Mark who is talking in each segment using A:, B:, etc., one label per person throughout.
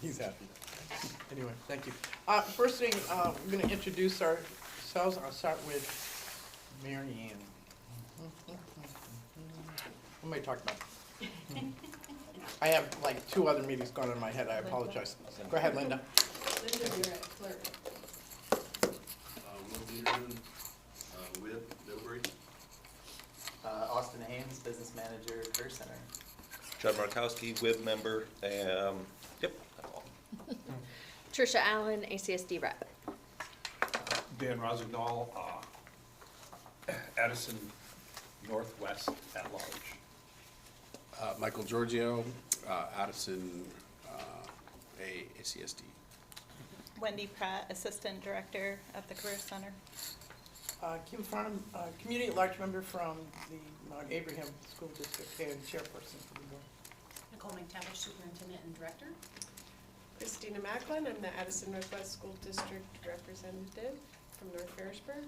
A: He's happy. Anyway, thank you. First thing, we're going to introduce ourselves. I'll start with Mary Ann. What am I talking about? I have like 2 other meetings going on in my head. I apologize. Go ahead, Linda.
B: Linda, you're a clerk.
C: Will Peterson, with Newbury.
D: Austin Haynes, Business Manager, Career Center.
E: John Markowski, WIB member, yep, that's all.
F: Trisha Allen, ACSD rep.
G: Dan Rosignol, Addison Northwest at large.
H: Michael Giorgio, Addison, ACSD.
I: Wendy Pratt, Assistant Director at the Career Center.
A: Kim Farnham, Community at Large member from the Mount Abraham School District and chairperson for the board.
B: Nicole McTavish, Superintendent and Director.
J: Christina Macklin, I'm the Addison Northwest School District Representative from North Ferrisburg.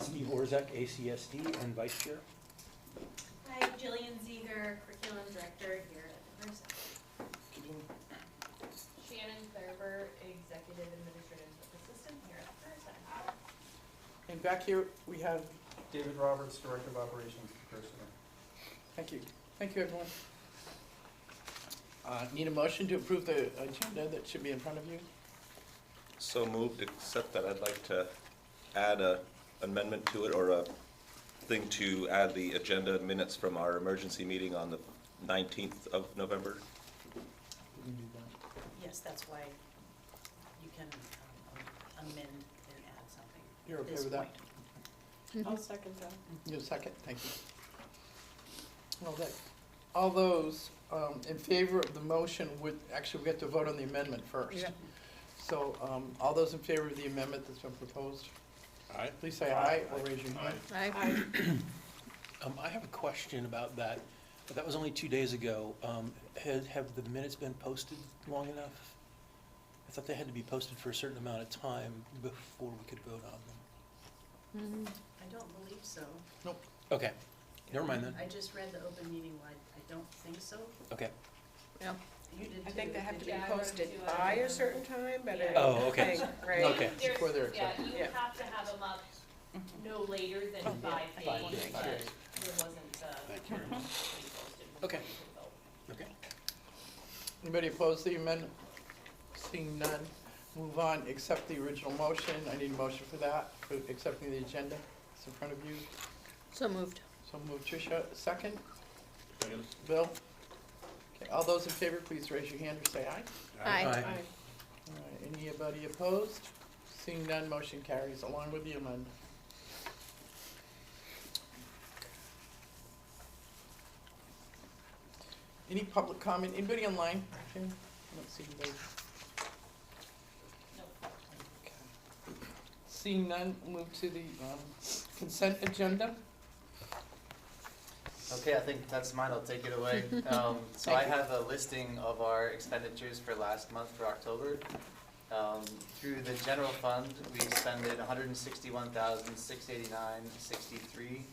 K: Steve Orzek, ACSD and Vice Chair.
L: Hi, Jillian Zieger, Curriculum Director here at the Career Center. Shannon Thurber, Executive Administrative Assistant here at the Career Center.
A: And back here, we have,
G: David Roberts, Director of Operations at the Career Center.
A: thank you. Thank you, everyone. Need a motion to approve the agenda that should be in front of you?
E: So moved, except that I'd like to add a amendment to it, or a thing to add the agenda minutes from our emergency meeting on the 19th of November.
B: Yes, that's why you can amend and add something.
A: You're
B: at
A: okay
B: this
A: with that?
B: point.
J: I'll second that.
A: You have a second? Thank you. All those in favor of the motion would, actually we have to vote on the amendment first.
B: Yeah.
A: So all those in favor of the amendment that's been proposed,
H: Aye.
A: please say aye or raise your hand.
F: Aye.
K: I have a question about that. That was only 2 days ago. Have the minutes been posted long enough? I thought they had to be posted for a certain amount of time before we could vote on them.
B: I don't believe so.
A: Nope.
K: Okay, never mind then.
B: I just read the open meeting law. I don't think so.
K: Okay.
F: Yeah.
B: You did too.
J: I think they have to be
L: Yeah, I wrote
J: posted
L: it too.
J: by a certain time, but I
K: Oh,
J: don't
K: okay.
J: think, right?
K: Okay.
L: There's-
A: Before they're
L: yeah,
A: accepted.
L: you
J: Yeah.
L: have to have them up no later than 5 days,
K: 5 days.
L: but there wasn't,
H: Thank you.
L: anything posted before
K: Okay.
L: you could vote.
K: Okay.
A: Anybody opposed to the amendment? Seeing none, move on, accept the original motion. I need a motion for that, for accepting the agenda. It's in front of you.
F: So moved.
A: So move Tricia, second. Bill? Okay, all those in favor, please raise your hand or say aye.
F: Aye.
A: All right, anybody opposed? Seeing none, motion carries along with the amendment. Any public comment? Anybody online? Okay, I don't see anybody. Okay. Seeing none, move to the consent agenda.
D: Okay, I think that's mine, I'll take it away. So I have a listing of our expenditures for last month for October. Through the general fund, we expended $161,689.63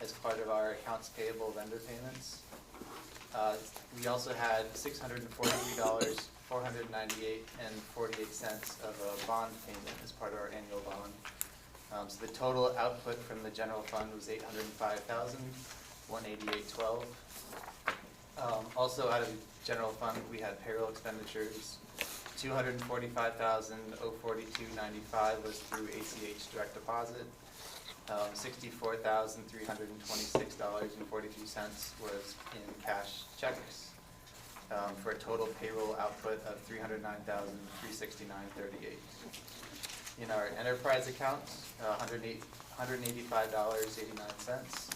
D: as part of our accounts payable vendor payments. We also had $643,498.48 of a bond payment as part of our annual bond. So the total output from the general fund was $805,188.12. Also out of the general fund, we had payroll expenditures. $245,042.95 was through ACH direct deposit. $64,326.42 was in cash checks, for a total payroll output of $309,369.38. In our enterprise accounts, $185.89.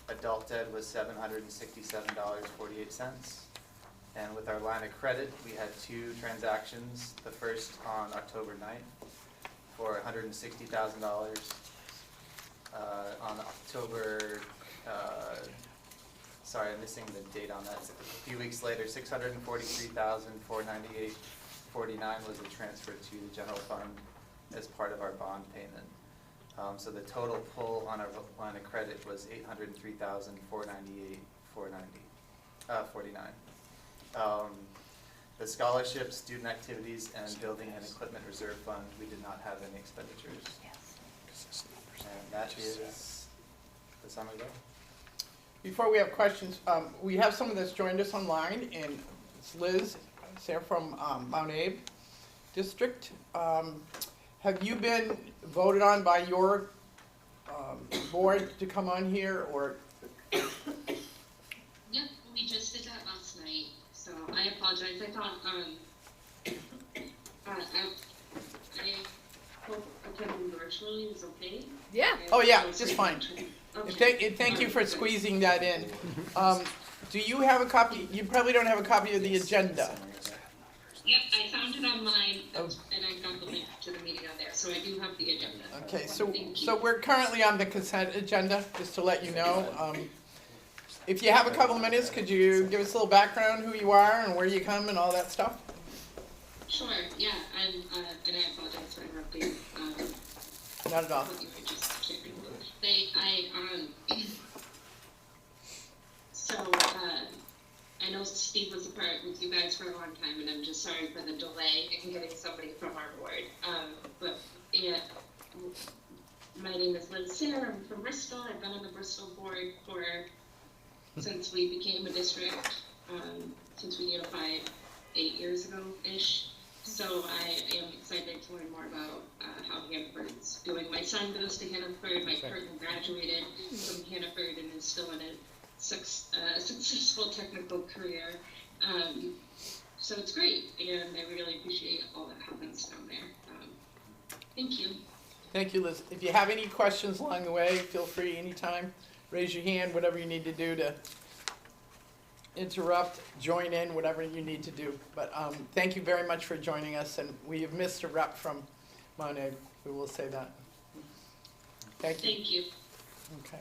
D: Adult ed was $767.48. And with our line of credit, we had 2 transactions. The first on October 9th for $160,000. On October, sorry, I'm missing the date on that. A few weeks later, $643,498.49 was a transfer to the general fund as part of our bond payment. So the total pull on our line of credit was $803,498.49. The scholarships, student activities, and building and equipment reserve fund, we did not have any expenditures. And that is the summary there.
A: Before we have questions, we have someone that's joined us online, and it's Liz, Sarah from Mount Abe District. Have you been voted on by your board to come on here, or?
M: Yep, we just did that last night, so I apologize. I thought, I hope attending virtually was okay.
F: Yeah.
A: Oh, yeah, just fine.
M: Okay.
A: Thank you for squeezing that in. Do you have a copy? You probably don't have a copy of the agenda.
M: Yep, I found it online, and I got the link to the meeting on there, so I do have the agenda.
A: Okay, so
M: Thank you.
A: we're currently on the consent agenda, just to let you know. If you have a couple of minutes, could you give us a little background, who you are and where you come and all that stuff?
M: Sure, yeah, and I apologize for interrupting.
A: Not at all.
M: What you were just sharing. I know Steve was a part with you guys for a long time, and I'm just sorry for the delay in getting somebody from our board. But yeah, my name is Liz Sarah. I'm from Bristol. I've been on the Bristol board since we became a district, since we unified 8 years ago-ish. So I am excited to learn more about how Hannaford's doing. My son goes to Hannaford. My partner graduated from Hannaford and is still in a successful technical career. So it's great, and I really appreciate all that happens down there. Thank you.
A: Thank you, Liz. If you have any questions along the way, feel free anytime. Raise your hand, whatever you need to do to interrupt, join in, whatever you need to do. But thank you very much for joining us, and we have missed a rep from Mount Abe. We will say that. Thank you.
M: Thank you.
A: Okay.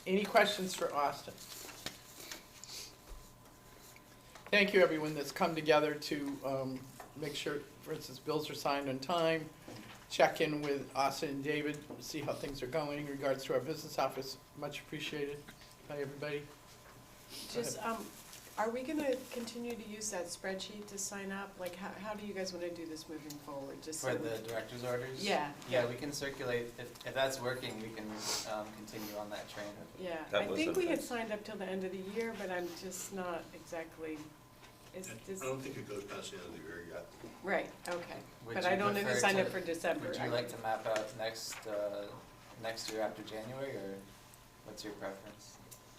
A: Any questions for Austin? Thank you, everyone that's come together to make sure, for instance, bills are signed on time, check in with Austin and David, see how things are going in regards to our business office. Much appreciated by everybody.
J: Just, are we gonna continue to use that spreadsheet to sign up? Like, how do you guys wanna do this moving forward? Just so
D: For the director's orders?
J: Yeah.
D: Yeah, we can circulate, if that's working, we can continue on that train.
J: Yeah,
E: That
J: I
E: was
J: think
E: a-
J: we had signed up till the end of the year, but I'm just not exactly, is this,
C: I don't think it goes past the end of the year yet.
J: right, okay.
D: Would
J: But
D: you
J: I don't need to
D: prefer
J: sign
D: to-
J: up for December.
D: Would you like to map out next year after January, or what's your preference?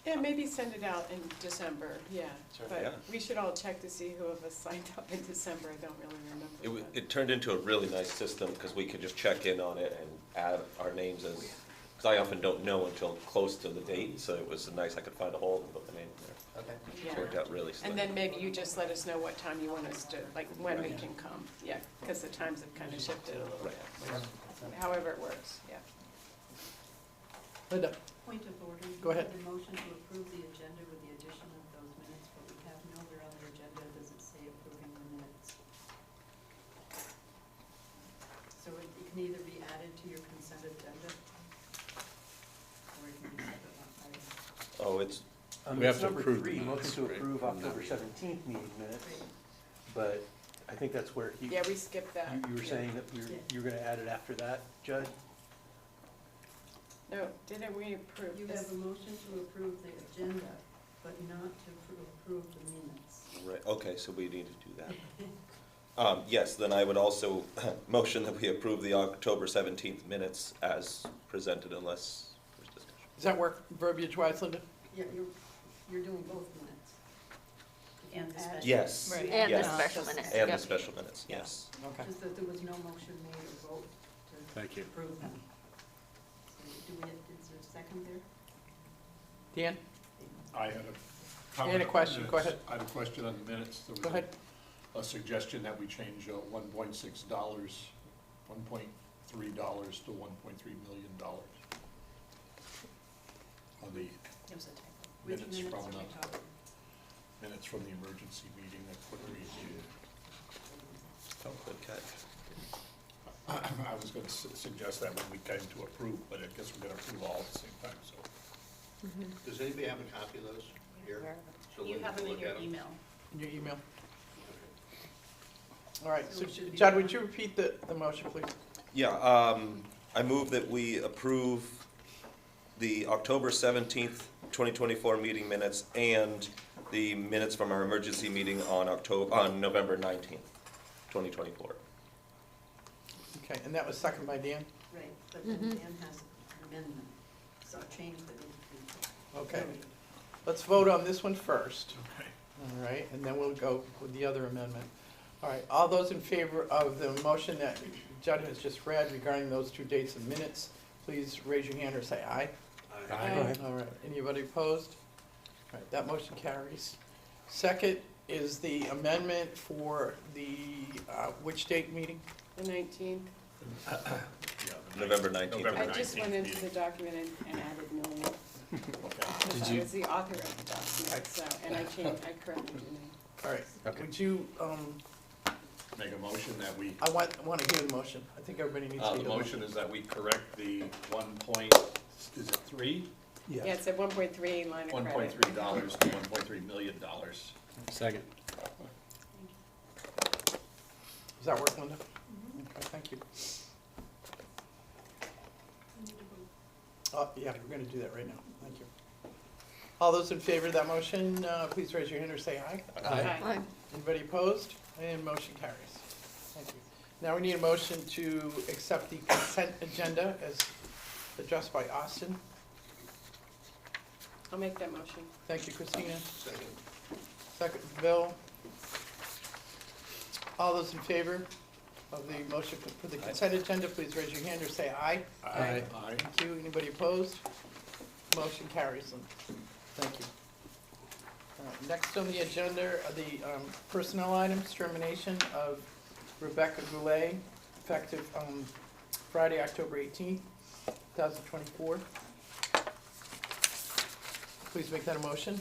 J: Yeah, maybe send it out in December, yeah.
D: Sure.
E: Yeah.
J: But we should all check to see who of us signed up in December, I don't really remember. but-
E: It turned into a really nice system because we could just check in on it and add our names as, because I often don't know until close to the date, so it was nice, I could find a hole and put the name in there.
D: Okay.
J: Yeah.
E: It worked out really slick.
J: And then maybe you just let us know what time you want us to, like, when we can come, yeah, because the times have kind of shifted a little bit. However it works, yeah.
A: Linda?
B: Point of order.
A: Go ahead.
B: The motion to approve the agenda with the addition of those minutes, but we have nowhere on the agenda does it say approving the minutes. So it can either be added to your consent agenda, or it can be separate line item.
E: Oh, it's,
H: We have
K: It's
H: to
K: number
H: approve the
K: 3,
H: minutes,
K: motion to
H: right,
K: approve
H: from that
K: October
H: meeting.
K: 17th meeting minutes,
B: Great.
K: but I think that's where you,
J: Yeah, we skipped that.
K: you were
J: yeah.
K: saying that you were gonna add it after that, Judd?
J: No, didn't we approve
B: You
J: this?
B: have a motion to approve the agenda, but not to approve the minutes.
E: right, okay, so we need to do that. Yes, then I would also motion that we approve the October 17th minutes as presented unless there's discussion.
A: Does that work verbiage-wise, Linda?
B: Yeah, you're doing both minutes. And the special.
E: Yes.
J: Right.
F: And the
E: Yes.
F: special minutes.
E: And the
F: Yep.
E: special minutes, yes.
A: Okay.
B: Just that there was no motion made or vote to
H: Thank you.
B: approve them. So is there a second there?
A: Dan?
G: I had a
A: And
G: comment.
A: a question,
G: on
A: go
G: minutes.
A: ahead.
G: I had a question on the minutes. There was
A: Go ahead.
G: a suggestion that we change $1.6, $1.3 to $1.3 million on the
B: It was a typo. Which
G: Minutes
B: minutes
G: from
B: are we
G: the-
B: talking?
G: minutes from the emergency meeting that couldn't read.
E: Oh, good catch.
G: I was gonna suggest that when we came to approve, but I guess we're gonna approve all at the same time, so.
C: Does anybody have a copy of those here? So
B: You
C: Linda
B: have
C: can
B: them in
C: look
B: your
C: at 'em?
B: email.
A: In your email? All right,
B: So
A: so
B: it should be
A: Judd,
B: on.
A: would you repeat the motion, please?
E: Yeah, I move that we approve the October 17th, 2024 meeting minutes and the minutes from our emergency meeting on November 19th, 2024.
A: Okay, and that was second by Dan?
B: Right, but then Dan has an amendment, so a change that needs to be.
A: Okay.
B: voted.
A: Let's vote on this one first.
G: Okay.
A: All right, and then we'll go with the other amendment. All right, all those in favor of the motion that Judd has just read regarding those two dates and minutes, please raise your hand or say aye.
J: Aye.
A: All right, anybody opposed? All right, that motion carries. Second is the amendment for the, which date meeting?
J: The 19th.
G: Yeah, the
E: November 19th.
G: November
J: I just went
G: 19th
J: into the
G: meeting.
J: document and added million.
G: Okay.
J: Because
K: you-
J: I was the author of the document, so, and I corrected your name.
A: All right,
G: Okay.
A: would you,
G: Make a motion that we,
A: I want to hear the motion. I think everybody needs to hear
G: the
A: the
G: motion
A: motion.
G: is that we correct the 1 is it 3?
J: Yeah, it's at 1.3 line of credit.
G: $1.3 to $1.3 million.
H: Second.
A: Does that work, Linda? Okay, thank you. Yeah, we're gonna do that right now. Thank you. All those in favor of that motion, please raise your hand or say aye.
J: Aye.
F: Aye.
A: Anybody opposed? And motion carries. Thank you. Now we need a motion to accept the consent agenda as addressed by Austin.
J: I'll make that motion.
A: Thank you, Christina.
C: Second.
A: Second, Bill. All those in favor of the motion for the consent agenda, please raise your hand or say aye.
G: Aye.
A: Thank you. Anybody opposed? Motion carries. Thank you. All right, next on the agenda are the personnel items, termination of Rebecca Goulet, effective Friday, October 18th, 2024. Please make that a motion.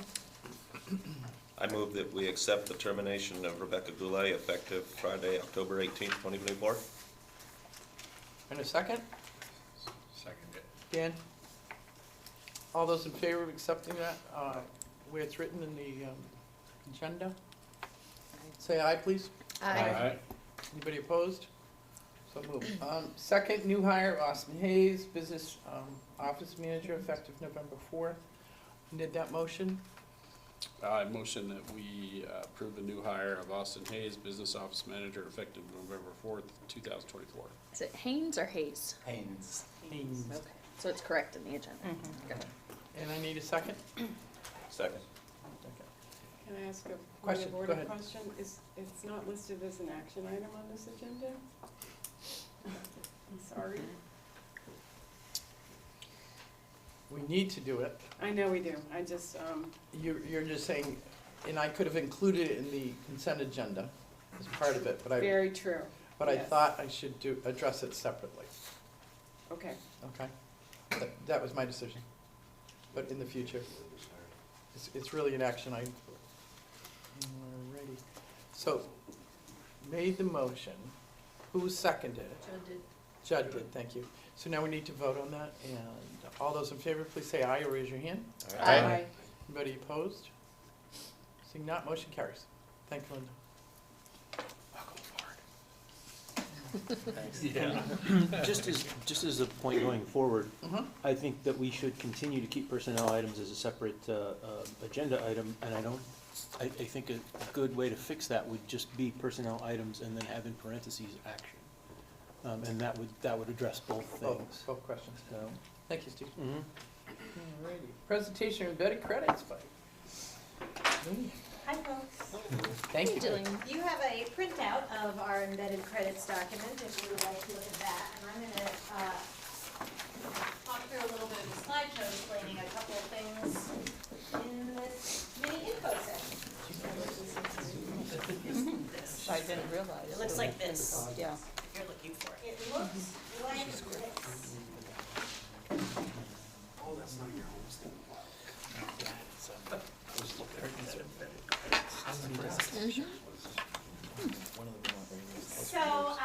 E: I move that we accept the termination of Rebecca Goulet effective Friday, October 18th, 2024.
A: And a second?
G: Second it.
A: Dan? All those in favor of accepting that, where it's written in the agenda? Say aye, please.
F: Aye.
A: Anybody opposed? So moved. Second, new hire, Austin Hayes, business office manager, effective November 4th. Need that motion?
H: I motion that we approve the new hire of Austin Hayes, Business Office Manager, effective November 4th, 2024.
F: Is it Haynes or Hayes?
D: Haynes.
A: Haynes.
F: Okay, so it's correct in the agenda. Okay.
A: And I need a second?
E: Second.
A: Okay.
J: Can I ask a point
A: Question,
J: of
A: go
J: order
A: ahead.
J: question? It's not listed as an action item on this agenda? I'm sorry.
A: We need to do it.
J: I know we do. I just,
A: You're just saying, and I could have included it in the consent agenda as part of it, but I
J: very true. yes.
A: thought I should address it separately,
J: Okay.
A: okay? That was my decision, but in the future, it's really an action item. Alrighty, so, made the motion, who seconded it?
B: Judd did.
A: Judd did, thank you. So now we need to vote on that, and all those in favor, please say aye or raise your hand.
J: Aye.
A: Anybody opposed? Seeing not, motion carries. Thank you, Linda.
K: Thanks. Yeah. Just as a point going forward,
A: Mhm.
K: I think that we should continue to keep personnel items as a separate agenda item, and I think a good way to fix that would just be personnel items and then have in parentheses action. And that would address both things.
A: Both questions.
K: So,
A: Thank you, Steve.
K: mhm.
A: Alrighty. Presentation of embedded credits by Amy.
N: Hi, folks.
A: Thank you.
F: Jillian.
N: You have a printout of our embedded credits document, if you would like to look at that. And I'm going to talk through a little bit of the slideshow explaining a couple of things in this mini info session.
I: I didn't realize.
N: It looks like this,
I: Yeah.
N: if you're looking for it. It looks like this. So,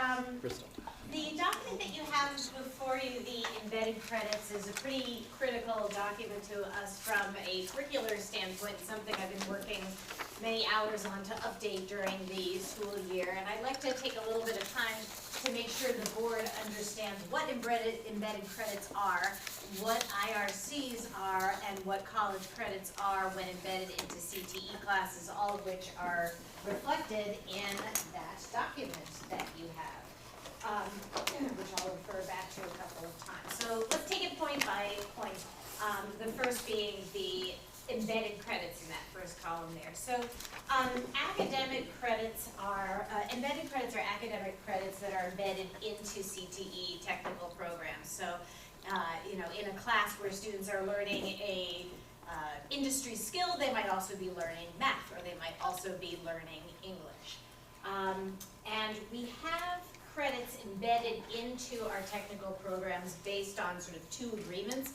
N: the document that you have before you, the embedded credits, is a pretty critical document to us from a curricular standpoint, something I've been working many hours on to update during the school year. And I'd like to take a little bit of time to make sure the board understands what embedded credits are, what IRCs are, and what college credits are when embedded into CTE classes, all of which are reflected in that document that you have, which I'll refer back to a couple of times. So let's take it point by point. The first being the embedded credits in that first column there. So academic credits are, embedded credits are academic credits that are embedded into CTE technical programs. So, you know, in a class where students are learning a industry skill, they might also be learning math, or they might also be learning English. And we have credits embedded into our technical programs based on sort of two agreements.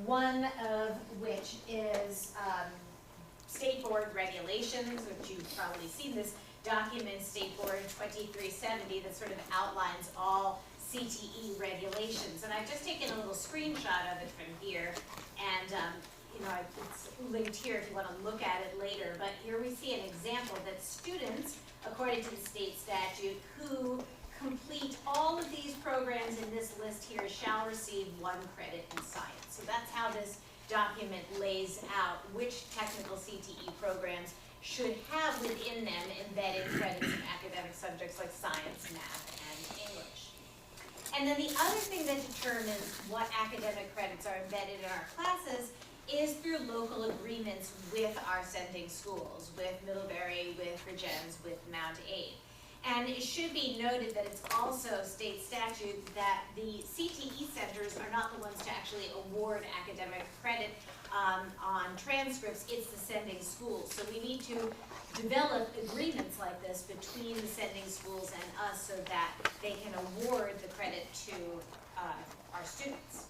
N: One of which is State Board regulations, which you've probably seen this document, State Board 2370, that sort of outlines all CTE regulations. And I've just taken a little screenshot of it from here, and you know, it's linked here if you want to look at it later. But here we see an example that students, according to the state statute, who complete all of these programs in this list here shall receive 1 credit in science. So that's how this document lays out which technical CTE programs should have within them embedded credits in academic subjects like science, math, and English. And then the other thing that determines what academic credits are embedded in our classes is through local agreements with our sending schools, with Middlebury, with Regents, with Mount Aid. And it should be noted that it's also state statute that the CTE centers are not the ones to actually award academic credit on transcripts, it's the sending schools. So we need to develop agreements like this between the sending schools and us so that they can award the credit to our students.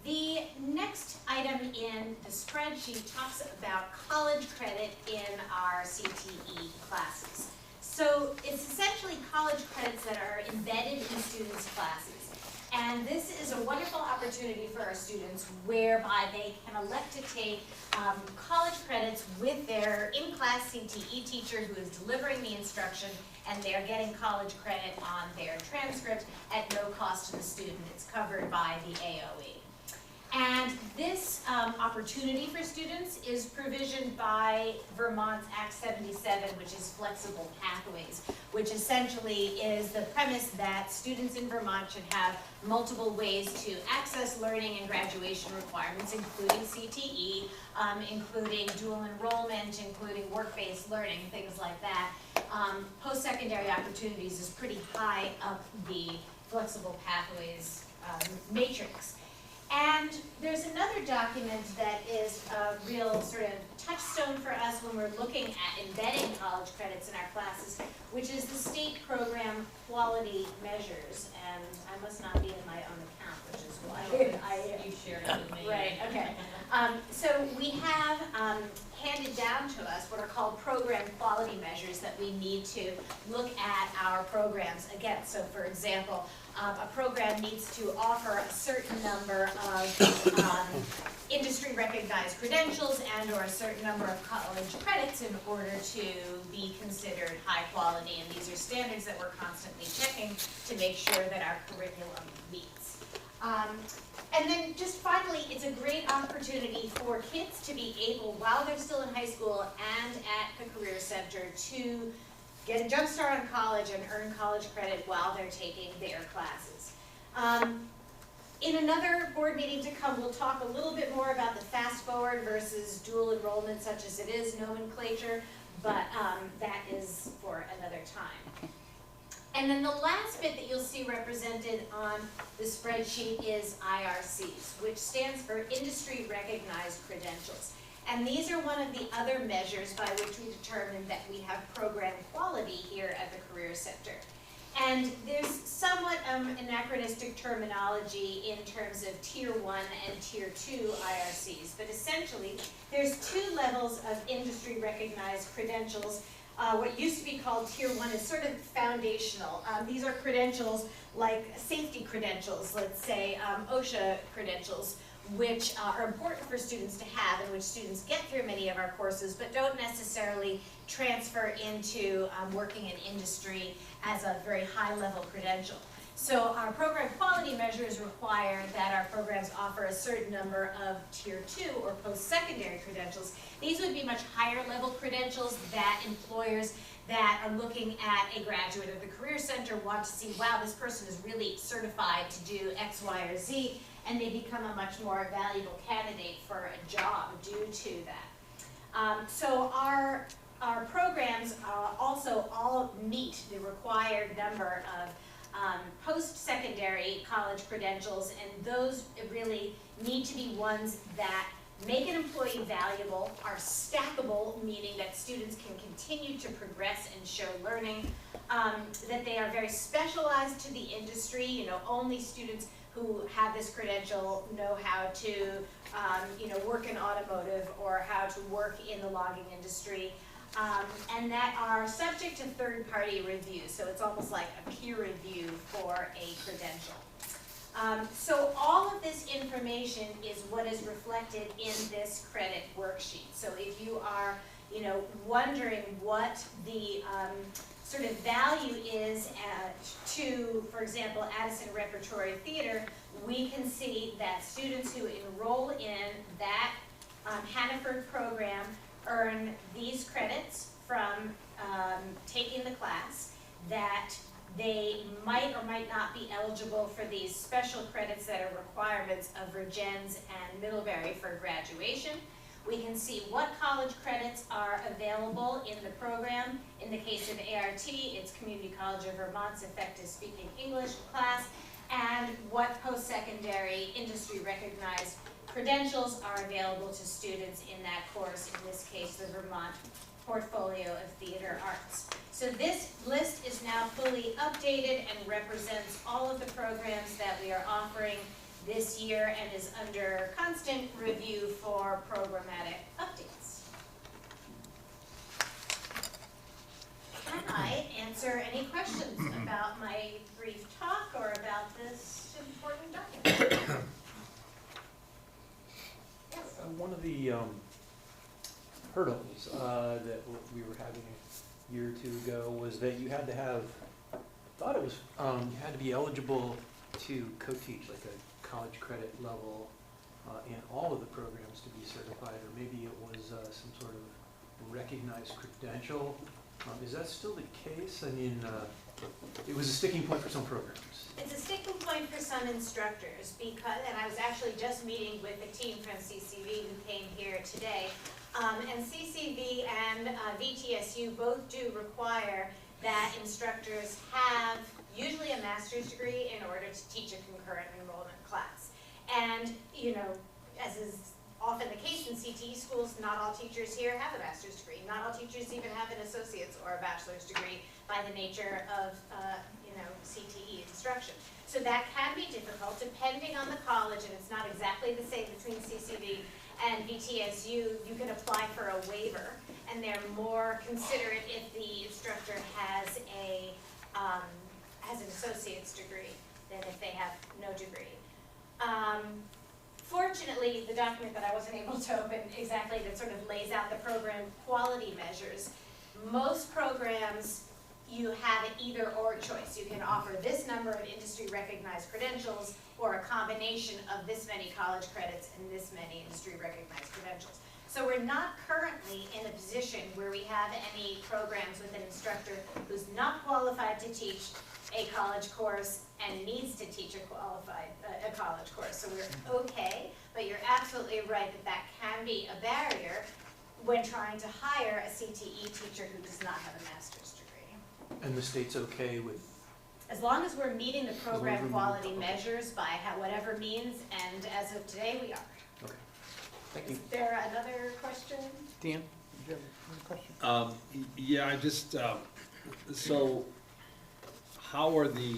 N: The next item in the spreadsheet talks about college credit in our CTE classes. So it's essentially college credits that are embedded in students' classes. And this is a wonderful opportunity for our students whereby they can elect to take college credits with their in-class CTE teacher who is delivering the instruction, and they're getting college credit on their transcript at no cost to the student. It's covered by the AOE. And this opportunity for students is provisioned by Vermont's Act 77, which is flexible pathways, which essentially is the premise that students in Vermont should have multiple ways to access learning and graduation requirements, including CTE, including dual enrollment, including work-based learning, things like that. Post-secondary opportunities is pretty high up the flexible pathways matrix. And there's another document that is a real sort of touchstone for us when we're looking at embedding college credits in our classes, which is the state program quality measures. And I must not be in my own account, which is why
B: You shared it with me.
N: Right, okay. So we have handed down to us what are called program quality measures that we need to look at our programs against. So for example, a program needs to offer a certain number of industry recognized credentials and or a certain number of college credits in order to be considered high quality. And these are standards that we're constantly checking to make sure that our curriculum meets. And then just finally, it's a great opportunity for kids to be able, while they're still in high school and at the Career Center, to get a jump start on college and earn college credit while they're taking their classes. In another board meeting to come, we'll talk a little bit more about the fast forward versus dual enrollment, such as it is nomenclature, but that is for another time. And then the last bit that you'll see represented on the spreadsheet is IRCs, which stands for Industry Recognized Credentials. And these are one of the other measures by which we determine that we have program quality here at the Career Center. And there's somewhat anachronistic terminology in terms of Tier 1 and Tier 2 IRCs, but essentially there's 2 levels of industry recognized credentials. What used to be called Tier 1 is sort of foundational. These are credentials like safety credentials, let's say OSHA credentials, which are important for students to have and which students get through many of our courses, but don't necessarily transfer into working in industry as a very high-level credential. So our program quality measures require that our programs offer a certain number of Tier 2 or post-secondary credentials. These would be much higher level credentials that employers that are looking at a graduate of the Career Center want to see, wow, this person is really certified to do X, Y, or Z, and they become a much more valuable candidate for a job due to that. So our programs also all meet the required number of post-secondary college credentials, and those really need to be ones that make an employee valuable, are stackable, meaning that students can continue to progress and show learning, that they are very specialized to the industry. You know, only students who have this credential know how to, work in automotive or how to work in the logging industry. And that are subject to third-party review, so it's almost like a peer review for a credential. So all of this information is what is reflected in this credit worksheet. So if you are, wondering what the sort of value is to, for example, Addison Repertory Theater, we can see that students who enroll in that Hannaford program earn these credits from taking the class, that they might or might not be eligible for these special credits that are requirements of Regents and Middlebury for graduation. We can see what college credits are available in the program. In the case of ART, it's Community College of Vermont's Effective Speaking English class, and what post-secondary industry recognized credentials are available to students in that course, in this case, the Vermont Portfolio of Theater Arts. So this list is now fully updated and represents all of the programs that we are offering this year and is under constant review for programmatic updates. Can I answer any questions about my brief talk or about this important document?
K: One of the hurdles that we were having a year or two ago was that you had to have, I thought it was, you had to be eligible to co-teach, like a college credit level in all of the programs to be certified, or maybe it was some sort of recognized credential. Is that still the case? I mean, it was a sticking point for some programs.
N: It's a sticking point for some instructors because, and I was actually just meeting with a team from CCV who came here today, and CCV and VTSU both do require that instructors have usually a master's degree in order to teach a concurrent enrollment class. And, as is often the case in CTE schools, not all teachers here have a master's degree. Not all teachers even have an associate's or a bachelor's degree by the nature of, CTE instruction. So that can be difficult depending on the college, and it's not exactly the same between CCV and VTSU. You can apply for a waiver, and they're more considerate if the instructor has an associate's degree than if they have no degree. Fortunately, the document that I wasn't able to open exactly that sort of lays out the program quality measures. Most programs, you have an either or choice. You can offer this number of industry recognized credentials or a combination of this many college credits and this many industry recognized credentials. So we're not currently in a position where we have any programs with an instructor who's not qualified to teach a college course and needs to teach a college course. So we're okay, but you're absolutely right that that can be a barrier when trying to hire a CTE teacher who does not have a master's degree.
K: And the state's okay with?
N: As long as we're meeting the program
K: we're
N: quality
K: meeting-
N: measures by whatever means, and as of today, we are.
K: Okay, thank you.
N: Is there another question?
A: Dan, do you have a question?
G: Yeah, I just, so how are the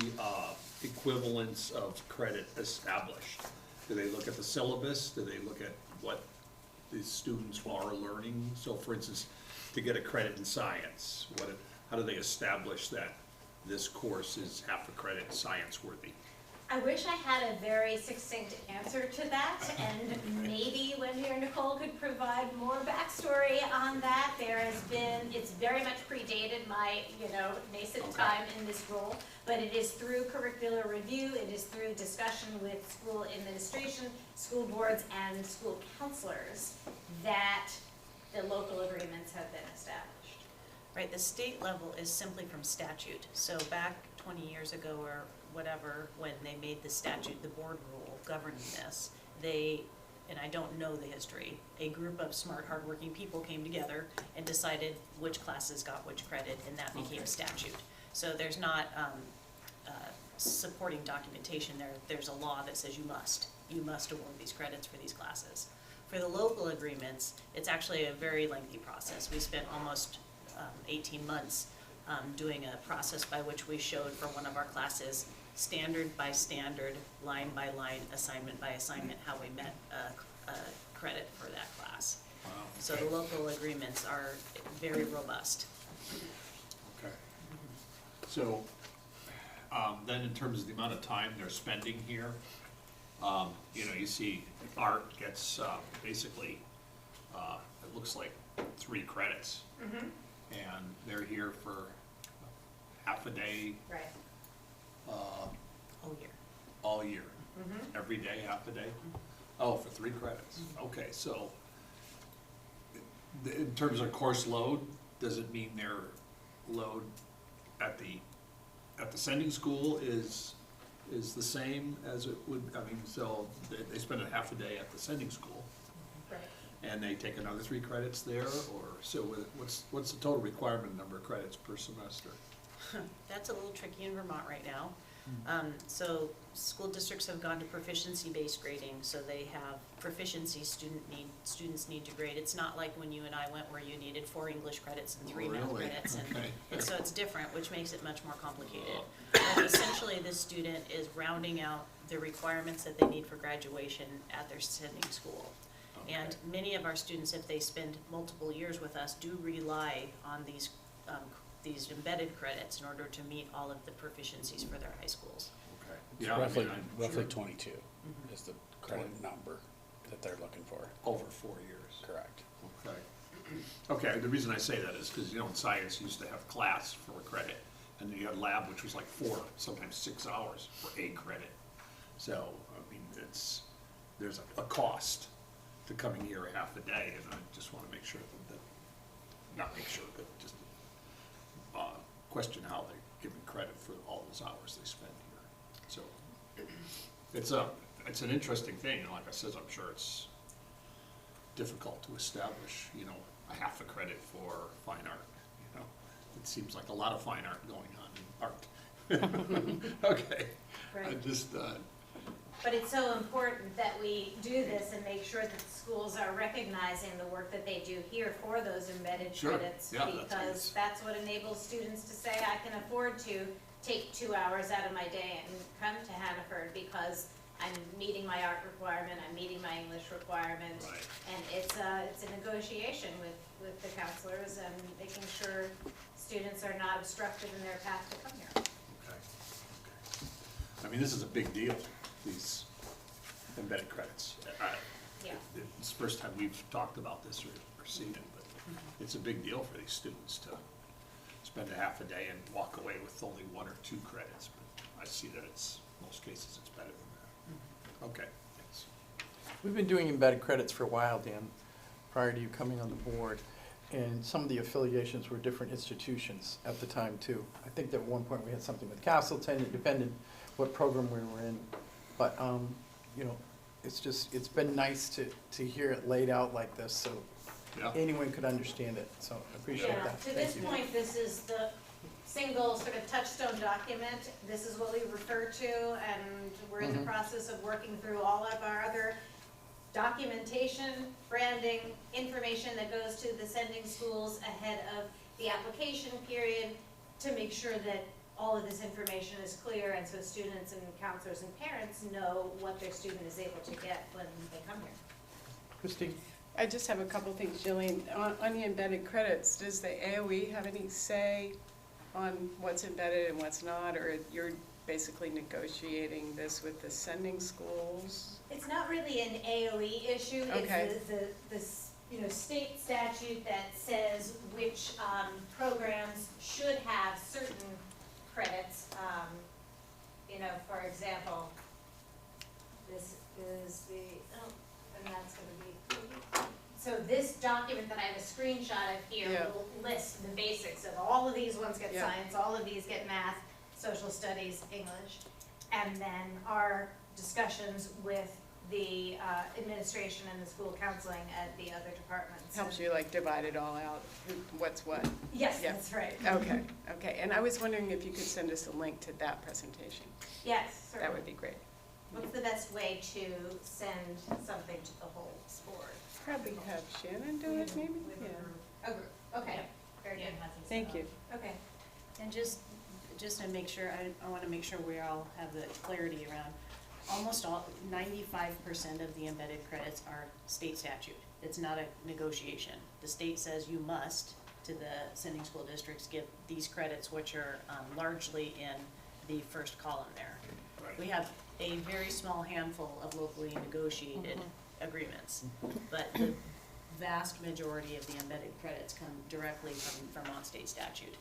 G: equivalents of credit established? Do they look at the syllabus? Do they look at what the students are learning? So for instance, to get a credit in science, how do they establish that this course is half a credit science worthy?
N: I wish I had a very succinct answer to that, and maybe Wendy or Nicole could provide more backstory on that. It's very much predated my, nascent time in this role, but it is through curricular review, it is through discussion with school administration, school boards, and school counselors that the local agreements have been established.
B: Right, the state level is simply from statute. So back 20 years ago or whatever, when they made the statute, the board rule governing this, and I don't know the history, a group of smart, hardworking people came together and decided which classes got which credit, and that became statute. So there's not supporting documentation there. There's a law that says you must award these credits for these classes. For the local agreements, it's actually a very lengthy process. We spent almost 18 months doing a process by which we showed for one of our classes, standard by standard, line by line, assignment by assignment, how we met a credit for that class.
G: Wow.
B: So the local agreements are very robust.
G: Okay. So, then in terms of the amount of time they're spending here, you see art gets basically, it looks like 3 credits.
N: Mm-hmm.
G: And they're here for half a day,
N: Right.
B: Whole year.
G: all year,
N: Mm-hmm.
G: every day, half a day? Oh, for 3 credits, okay, so in terms of course load, does it mean their load at the sending school is the same as it would, so they spend a half a day at the sending school,
N: Right.
G: and they take another 3 credits there, or, so what's the total requirement number of credits per semester?
B: That's a little tricky in Vermont right now. So school districts have gone to proficiency-based grading, so they have proficiency students need to grade. It's not like when you and I went where you needed 4 English credits and 3 math
G: Really?
B: credits.
G: Okay.
B: And so it's different, which makes it much more complicated. But essentially, this student is rounding out the requirements that they need for graduation at their sending school. And many of our students, if they spend multiple years with us, do rely on these embedded credits in order to meet all of the proficiencies for their high schools.
G: Okay.
H: It's
G: Yeah,
H: roughly,
G: I'm
H: roughly
G: sure.
H: 22 is the credit number that they're looking for.
G: Over 4 years.
H: Correct.
G: Okay. Okay, the reason I say that is because, in science, you used to have class for a credit, and then you had lab, which was like 4, sometimes 6 hours for a credit. So, there's a cost to coming here a half a day, and I just want to make sure not make sure, but just question how they're giving credit for all those hours they spend here. So, it's an interesting thing, and like I said, I'm sure it's difficult to establish, a half a credit for fine art, It seems like a lot of fine art going on in art. Okay. I
N: Right.
G: just,
N: But it's so important that we do this and make sure that the schools are recognizing the work that they do here for those embedded
G: Sure.
N: credits.
G: Yeah, that's
N: Because
G: nice.
N: that's what enables students to say, I can afford to take 2 hours out of my day and come to Hannaford because I'm meeting my art requirement, I'm meeting my English requirement.
G: Right.
N: And it's a negotiation with the counselors and making sure students are not obstructed in their path to come here.
G: okay. This is a big deal, these embedded credits.
N: Yeah.
G: It's the first time we've talked about this or seen it, but it's a big deal for these students to spend a half a day and walk away with only 1 or 2 credits. But I see that most cases it's better than that. Okay, thanks.
A: We've been doing embedded credits for a while, Dan, prior to you coming on the board. And some of the affiliations were different institutions at the time, too. I think that at one point we had something with Castleton, it depended what program we were in. But, it's been nice to hear it laid out like this, so
G: Yeah.
A: anyone could understand it. So I appreciate
N: Yeah,
A: that.
N: to
A: Thank
N: this
A: you.
N: point, this is the single sort of touchstone document. This is what we refer to, and we're in the
A: Mhm.
N: process of working through all of our other documentation, branding, information that goes to the sending schools ahead of the application period to make sure that all of this information is clear, and so students and counselors and parents know what their student is able to get when they come here.
A: Christine?
J: I just have a couple things, Jillian. On the embedded credits, does the AOE have any say on what's embedded and what's not, or you're basically negotiating this with the sending schools?
N: It's not really an AOE issue.
J: Okay.
N: It's state statute that says which programs should have certain credits. For example, this is and that's gonna be, so this document that I have a screenshot of here
J: Yeah.
N: will list the basics of all of these ones get
J: Yeah.
N: science, all of these get math, social studies, English, and then our discussions with the administration and the school counseling at the other departments.
J: Helps you like divide it all out, what's what?
N: Yes,
J: Yeah.
N: that's right.
J: Okay, okay, and I was wondering if you could send us a link to that presentation.
N: Yes,
J: That
N: certainly.
J: would be great.
N: What's the best way to send something to the whole board?
J: Probably have Shannon do it, maybe?
N: With a
J: Yeah.
N: group. A group, okay, very good.
J: Thank you.
N: Okay.
B: And just to make sure, I wanna make sure we all have the clarity around, almost 95% of the embedded credits are state statute. It's not a negotiation. The state says you must, to the sending school districts, give these credits, which are largely in the first column there. We have a very small handful of locally negotiated agreements, but the vast majority of the embedded credits come directly from Vermont state statute.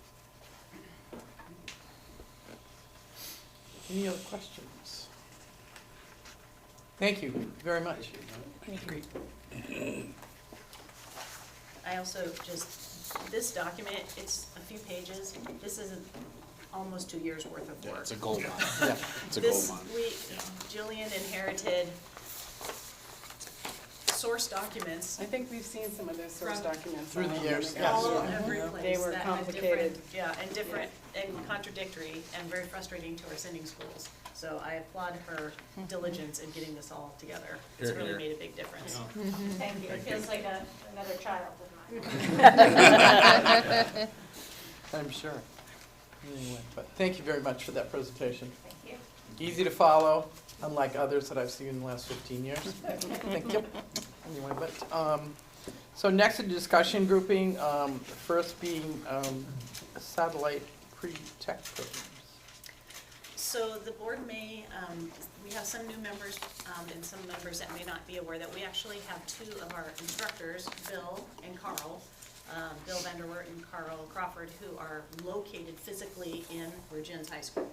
A: Any other questions? Thank you very much. Great.
B: I also this document, it's a few pages. This is almost 2 years worth of
H: Yeah,
B: work.
H: it's a gold mine.
A: Yeah.
H: It's a gold
B: This,
H: mine.
B: Jillian inherited source documents
J: I think we've seen some of those source
B: From-
J: documents.
A: Through the
J: all
A: years,
J: over.
A: yes.
B: all
A: Yeah.
B: every place.
J: They were
B: that had
J: complicated.
B: different- Yeah, and different, and contradictory, and very frustrating to our sending schools. So I applaud her diligence in getting this all together. It's
H: Here,
B: really
H: here.
B: made a big difference.
N: Thank you. It feels like another child of mine.
A: I'm sure. Anyway, but thank you very much for that presentation.
N: Thank you.
A: Easy to follow, unlike others that I've seen in the last 15 years. Thank you. Anyway, but, so next in discussion grouping, first being satellite pre-tech programs.
B: So the board may, we have some new members, and some members that may not be aware that we actually have two of our instructors, Bill and Carl, Bill Vanderwert and Carl Crawford, who are located physically in Virgin's High School.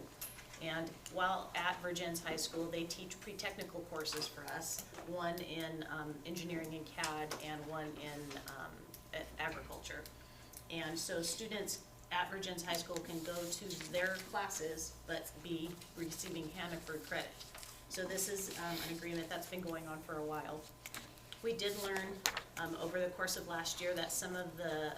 B: And while at Virgin's High School, they teach pre-technical courses for us, one in engineering and CAD and one in agriculture. And so students at Virgin's High School can go to their classes, but be receiving Hannaford credit. So this is an agreement that's been going on for a while. We did learn over the course of last year that some of the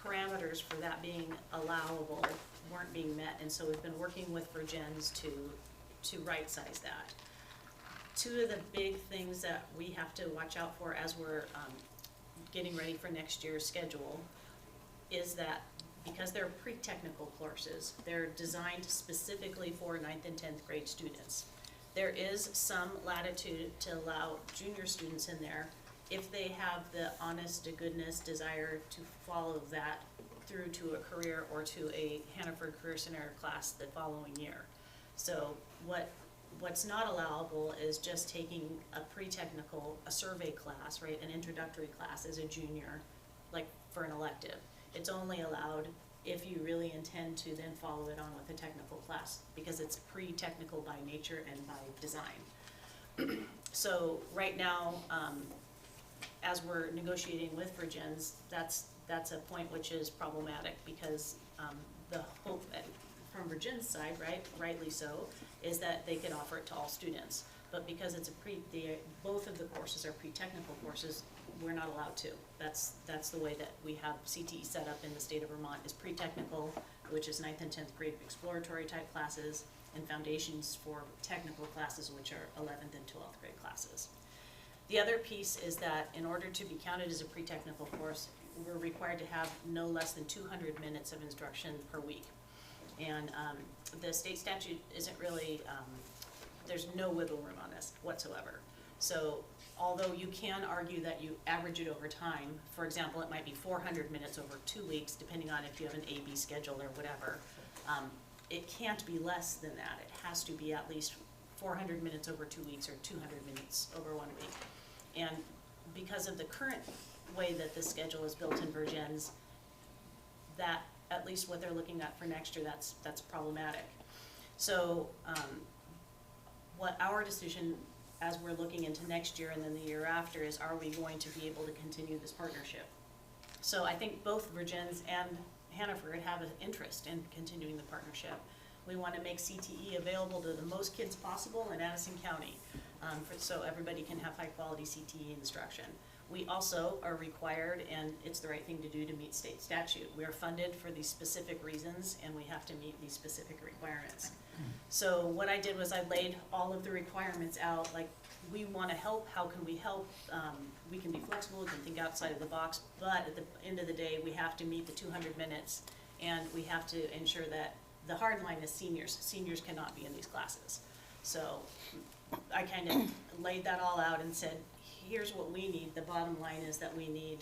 B: parameters for that being allowable weren't being met, and so we've been working with Virgin's to right-size that. Two of the big things that we have to watch out for as we're getting ready for next year's schedule is that because they're pre-technical courses, they're designed specifically for 9th and 10th grade students. There is some latitude to allow junior students in there if they have the honest to goodness desire to follow that through to a career or to a Hannaford Career Center class the following year. So what's not allowable is just taking a pre-technical, a survey class, right, an introductory class as a junior, like for an elective. It's only allowed if you really intend to then follow it on with a technical class, because it's pre-technical by nature and by design. So right now, as we're negotiating with Virgin's, that's a point which is problematic, because the hope from Virgin's side, rightly so, is that they could offer it to all students. But because it's both of the courses are pre-technical courses, we're not allowed to. That's the way that we have CTE set up in the state of Vermont, is pre-technical, which is 9th and 10th grade exploratory type classes, and foundations for technical classes, which are 11th and 12th grade classes. The other piece is that in order to be counted as a pre-technical course, we're required to have no less than 200 minutes of instruction per week. And the state statute isn't really, there's no wiggle room on this whatsoever. So although you can argue that you average it over time, for example, it might be 400 minutes over 2 weeks, depending on if you have an AB schedule or whatever, it can't be less than that. It has to be at least 400 minutes over 2 weeks or 200 minutes over 1 week. And because of the current way that the schedule is built in Virgins, that, at least what they're looking at for next year, that's problematic. So what our decision as we're looking into next year and then the year after is, are we going to be able to continue this partnership? So I think both Virgins and Hannaford have an interest in continuing the partnership. We want to make CTE available to the most kids possible in Addison County, so everybody can have high-quality CTE instruction. We also are required, and it's the right thing to do, to meet state statute. We are funded for these specific reasons, and we have to meet these specific requirements. So what I did was I laid all of the requirements out, like, we want to help, how can we help? We can be flexible, we can think outside of the box, but at the end of the day, we have to meet the 200 minutes, and we have to ensure that the hard line is seniors. Seniors cannot be in these classes. So I kind of laid that all out and said, here's what we need. The bottom line is that we need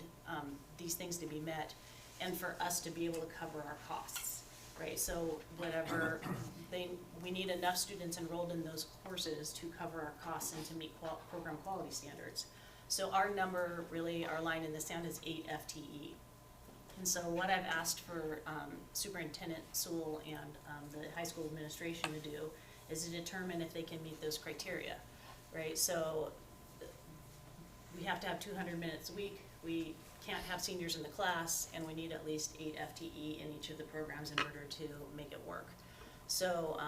B: these things to be met and for us to be able to cover our costs, right? So whatever, we need enough students enrolled in those courses to cover our costs and to meet program quality standards. So our number, really, our line in the sand is 8 FTE. And so what I've asked for Superintendent Sewell and the high school administration to do is to determine if they can meet those criteria, right? So we have to have 200 minutes a week. We can't have seniors in the class, and we need at least 8 FTE in each of the programs in order to make it work. So,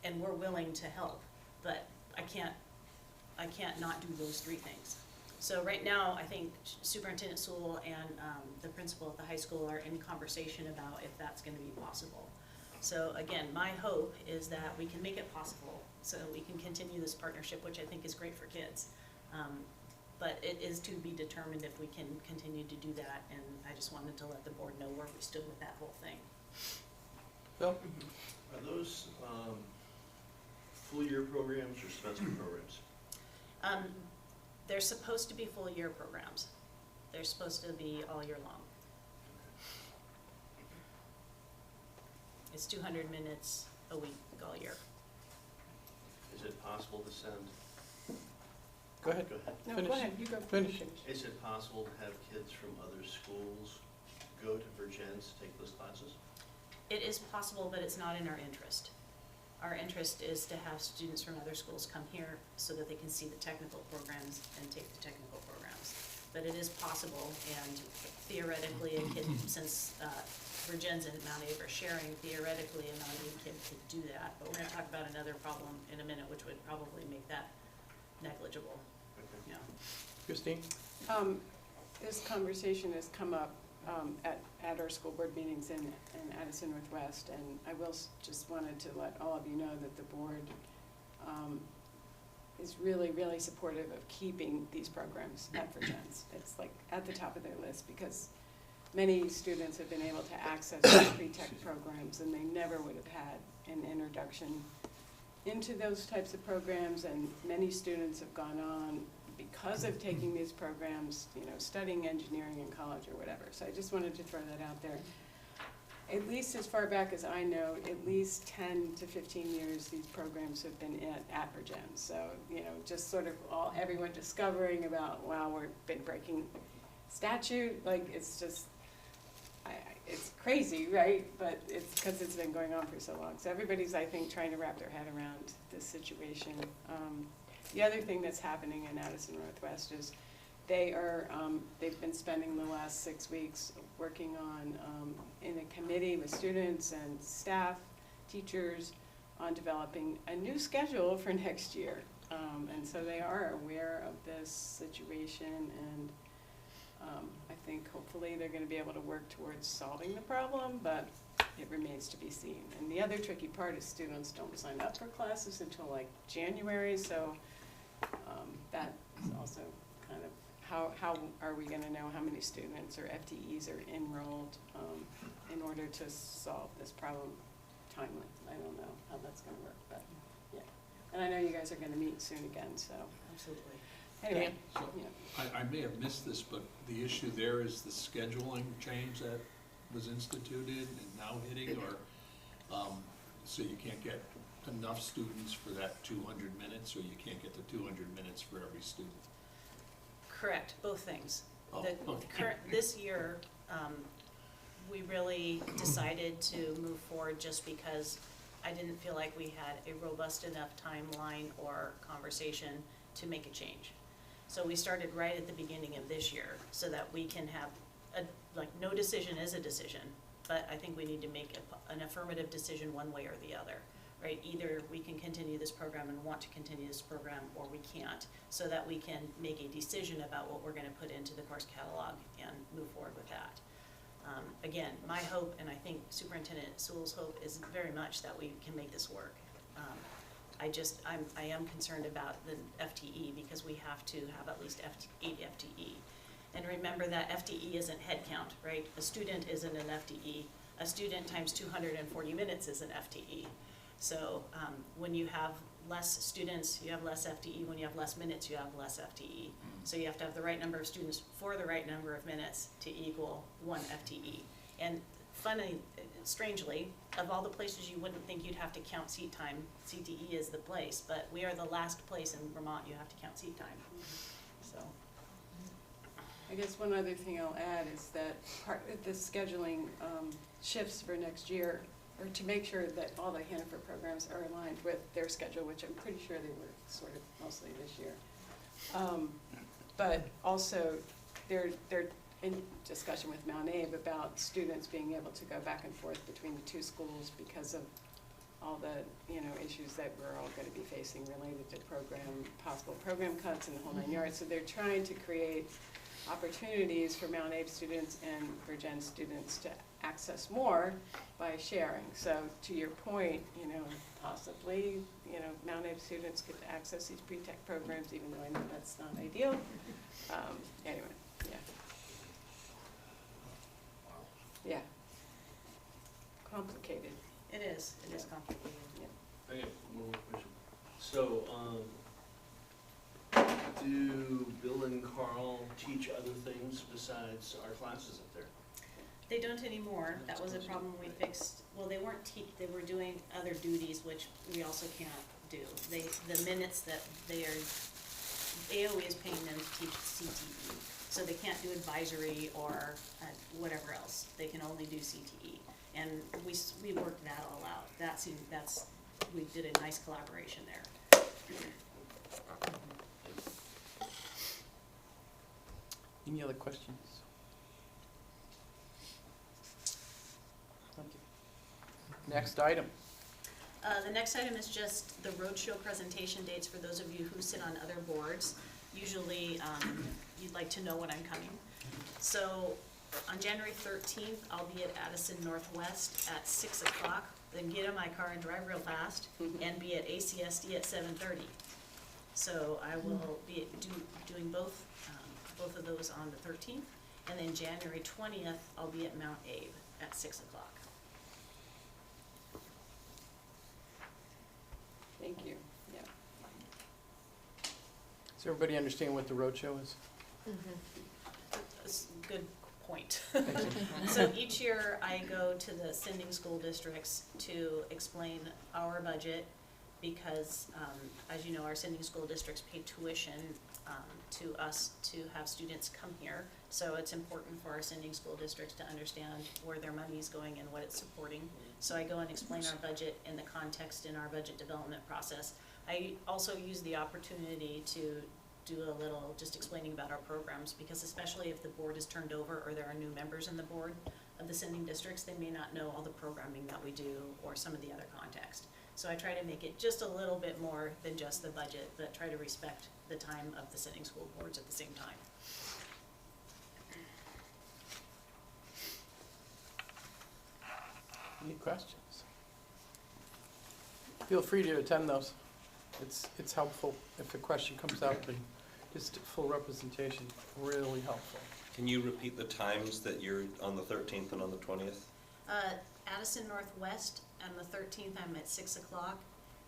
B: and we're willing to help, but I can't not do those 3 things. So right now, I think Superintendent Sewell and the principal at the high school are in conversation about if that's going to be possible. So again, my hope is that we can make it possible so we can continue this partnership, which I think is great for kids. But it is to be determined if we can continue to do that, and I just wanted to let the board know where we stood with that whole thing.
A: Bill?
C: Are those full-year programs or semester programs?
B: They're supposed to be full year programs. They're supposed to be all year long. It's 200 minutes a week all year.
C: Is it possible to send?
A: Go ahead.
C: Go ahead.
J: No,
A: Finish.
J: go ahead, you go.
A: Finish.
C: Is it possible to have kids from other schools go to Virgins to take those classes?
B: It is possible, but it's not in our interest. Our interest is to have students from other schools come here so that they can see the technical programs and take the technical programs. But it is possible, and theoretically, a kid, since Virgins and Mount Ava are sharing, theoretically, a non-Ava kid could do that. But we're going to talk about another problem in a minute, which would probably make that negligible.
C: Okay.
B: Yeah.
A: Christine?
J: This conversation has come up at our school board meetings in Addison Northwest, and I just wanted to let all of you know that the board is really, really supportive of keeping these programs at Virgins. It's like at the top of their list, because many students have been able to access the pre-tech programs, and they never would have had an introduction into those types of programs, and many students have gone on because of taking these programs, you know, studying engineering in college or whatever. So I just wanted to throw that out there. At least as far back as I know, at least 10 to 15 years, these programs have been at Virgins. So, you know, just sort of everyone discovering about, wow, we've been breaking statute, like, it's just, it's crazy, right? But it's because it's been going on for so long. So everybody's, I think, trying to wrap their head around this situation. The other thing that's happening in Addison Northwest is they've been spending the last 6 weeks working on, in a committee with students and staff, teachers, on developing a new schedule for next year. And so they are aware of this situation, and I think hopefully they're going to be able to work towards solving the problem, but it remains to be seen. And the other tricky part is students don't sign up for classes until like January, so that is also kind of how are we going to know how many students or FTEs are enrolled in order to solve this problem timely. I don't know how that's going to work, but yeah. And I know you guys are going to meet soon again, so.
B: Absolutely.
J: Anyway,
G: So,
J: yeah.
G: I may have missed this, but the issue there is the scheduling change that was instituted and now hitting, or So you can't get enough students for that 200 minutes, or you can't get the 200 minutes for every student?
B: Correct, both things.
G: Oh,
B: The
G: okay.
B: current, this year, we really decided to move forward just because I didn't feel like we had a robust enough timeline or conversation to make a change. So we started right at the beginning of this year so that we can have no decision is a decision, but I think we need to make an affirmative decision one way or the other, right? Either we can continue this program and want to continue this program, or we can't, so that we can make a decision about what we're gonna put into the course catalog and move forward with that. Again, my hope, and I think Superintendent Sewell's hope, is very much that we can make this work. I am concerned about the FTE, because we have to have at least 8 FTE. And remember that FTE isn't head count, right? A student isn't an FTE. A student times 240 minutes is an FTE. So when you have less students, you have less FTE. When you have less minutes, you have less FTE. So you have to have the right number of students for the right number of minutes to equal 1 FTE. And funny, strangely, of all the places you wouldn't think you'd have to count seat time, CTE is the place, but we are the last place in Vermont you have to count seat time. So.
J: I guess one other thing I'll add is that part of the scheduling shifts for next year, or to make sure that all the Hannaford programs are aligned with their schedule, which I'm pretty sure they were sort of mostly this year. But also, they're in discussion with Mount Abe about students being able to go back and forth between the two schools because of all the, issues that we're all gonna be facing related to possible program cuts and the whole 9 yards. So they're trying to create opportunities for Mount Abe students and Virgin students to access more by sharing. So to your point, possibly, Mount Abe students get to access these pre-tech programs, even though I know that's not ideal. Anyway, yeah. Yeah. Complicated.
B: It is complicated.
J: Yeah.
C: I got one more question. So, do Bill and Carl teach other things besides our classes up there?
B: They don't anymore. That was a problem we fixed. Well, they weren't they were doing other duties, which we also can't do. The minutes that AOE is paying them to teach CTE. So they can't do advisory or whatever else. They can only do CTE. And we worked that all out. We did a nice collaboration there.
A: Any other questions? Thank you. Next item.
B: The next item is just the roadshow presentation dates for those of you who sit on other boards. Usually, you'd like to know when I'm coming. So on January 13th, I'll be at Addison Northwest at 6 o'clock. Then get in my car and drive real fast and be at ACSD at 7:30. So I will be doing both of those on the 13th. And then January 20th, I'll be at Mount Abe at 6 o'clock.
J: Thank you. Yeah.
A: Does everybody understand what the roadshow is?
B: That's a good point. So each year I go to the sending school districts to explain our budget because, as you know, our sending school districts pay tuition to us to have students come here. So it's important for our sending school districts to understand where their money is going and what it's supporting. So I go and explain our budget in the context in our budget development process. I also use the opportunity to do a little just explaining about our programs, because especially if the board is turned over or there are new members in the board of the sending districts, they may not know all the programming that we do or some of the other context. So I try to make it just a little bit more than just the budget, but try to respect the time of the sending school boards at the same time.
A: Any questions? Feel free to attend those. It's helpful if a question comes up, and just full representation, really helpful.
E: Can you repeat the times that you're on the 13th and on the 20th?
B: Addison Northwest, on the 13th, I'm at 6 o'clock,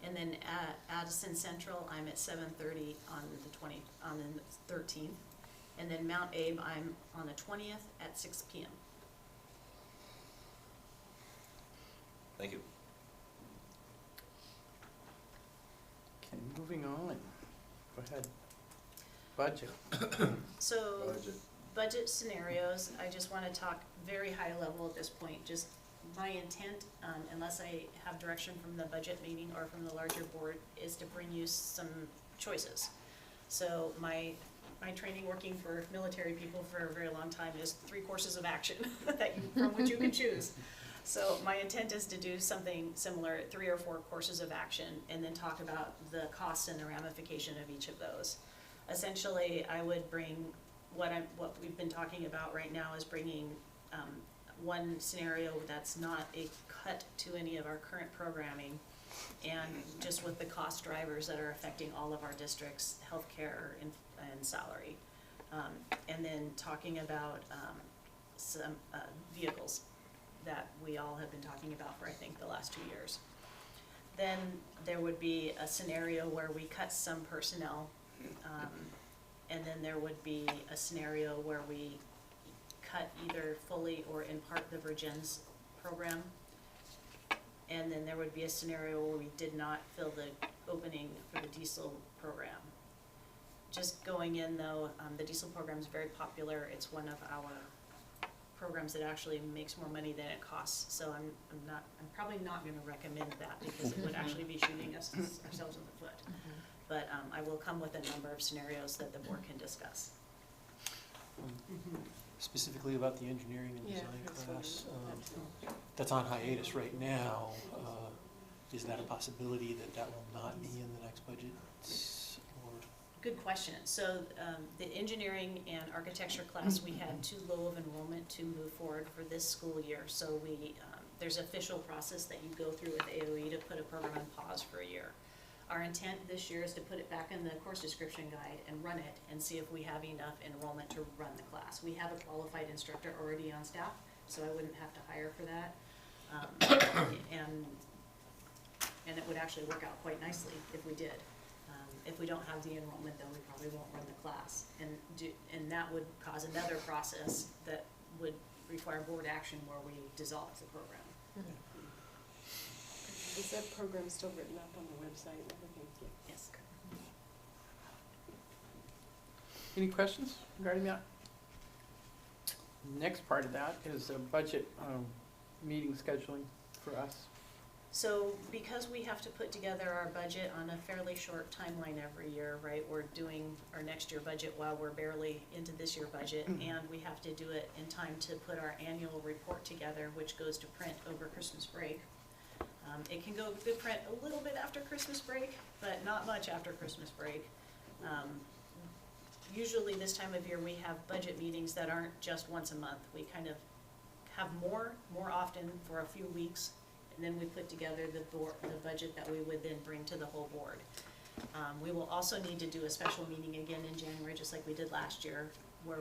B: and then at Addison Central, I'm at 7:30 on the 13th, and then Mount Abe, I'm on the 20th at 6 p.m.
E: Thank you.
A: moving on. Go ahead. Budget.
B: So, budget scenarios, I just wanna talk very high level at this point, just my intent, unless I have direction from the budget meeting or from the larger board, is to bring you some choices. So my training working for military people for a very long time is 3 courses of action from which you can choose. So my intent is to do something similar, 3 or 4 courses of action, and then talk about the costs and the ramification of each of those. Essentially, I would bring what we've been talking about right now is bringing one scenario that's not a cut to any of our current programming, and just with the cost drivers that are affecting all of our districts, healthcare and salary. And then talking about some vehicles that we all have been talking about for, I think, the last 2 years. Then there would be a scenario where we cut some personnel, and then there would be a scenario where we cut either fully or in part the Virgins program. And then there would be a scenario where we did not fill the opening for the diesel program. Just going in though, the diesel program is very popular. It's one of our programs that actually makes more money than it costs. So I'm probably not gonna recommend that because it would actually be shooting ourselves in the foot. But I will come with a number of scenarios that the board can discuss.
K: Specifically about the engineering and
J: Yeah,
K: design
J: that's
K: class,
J: what
K: that's on hiatus right now. Is that a possibility that that will not be in the next budget? Or
B: Good question. So the engineering and architecture class, we had too low of enrollment to move forward for this school year. So there's an official process that you go through with AOE to put a program on pause for a year. Our intent this year is to put it back in the course description guide and run it and see if we have enough enrollment to run the class. We have a qualified instructor already on staff, so I wouldn't have to hire for that. And it would actually work out quite nicely if we did. If we don't have the enrollment, then we probably won't run the class. And that would cause another process that would require board action where we dissolve the program.
J: Is that program still written up on the website and everything?
B: Yes.
A: Any questions regarding that? Next part of that is a budget meeting scheduling for us.
B: So because we have to put together our budget on a fairly short timeline every year, right? We're doing our next year budget while we're barely into this year budget, and we have to do it in time to put our annual report together, which goes to print over Christmas break. It can go to print a little bit after Christmas break, but not much after Christmas break. Usually this time of year we have budget meetings that aren't just once a month. We kind of have more often for a few weeks, and then we put together the budget that we would then bring to the whole board. We will also need to do a special meeting again in January, just like we did last year, where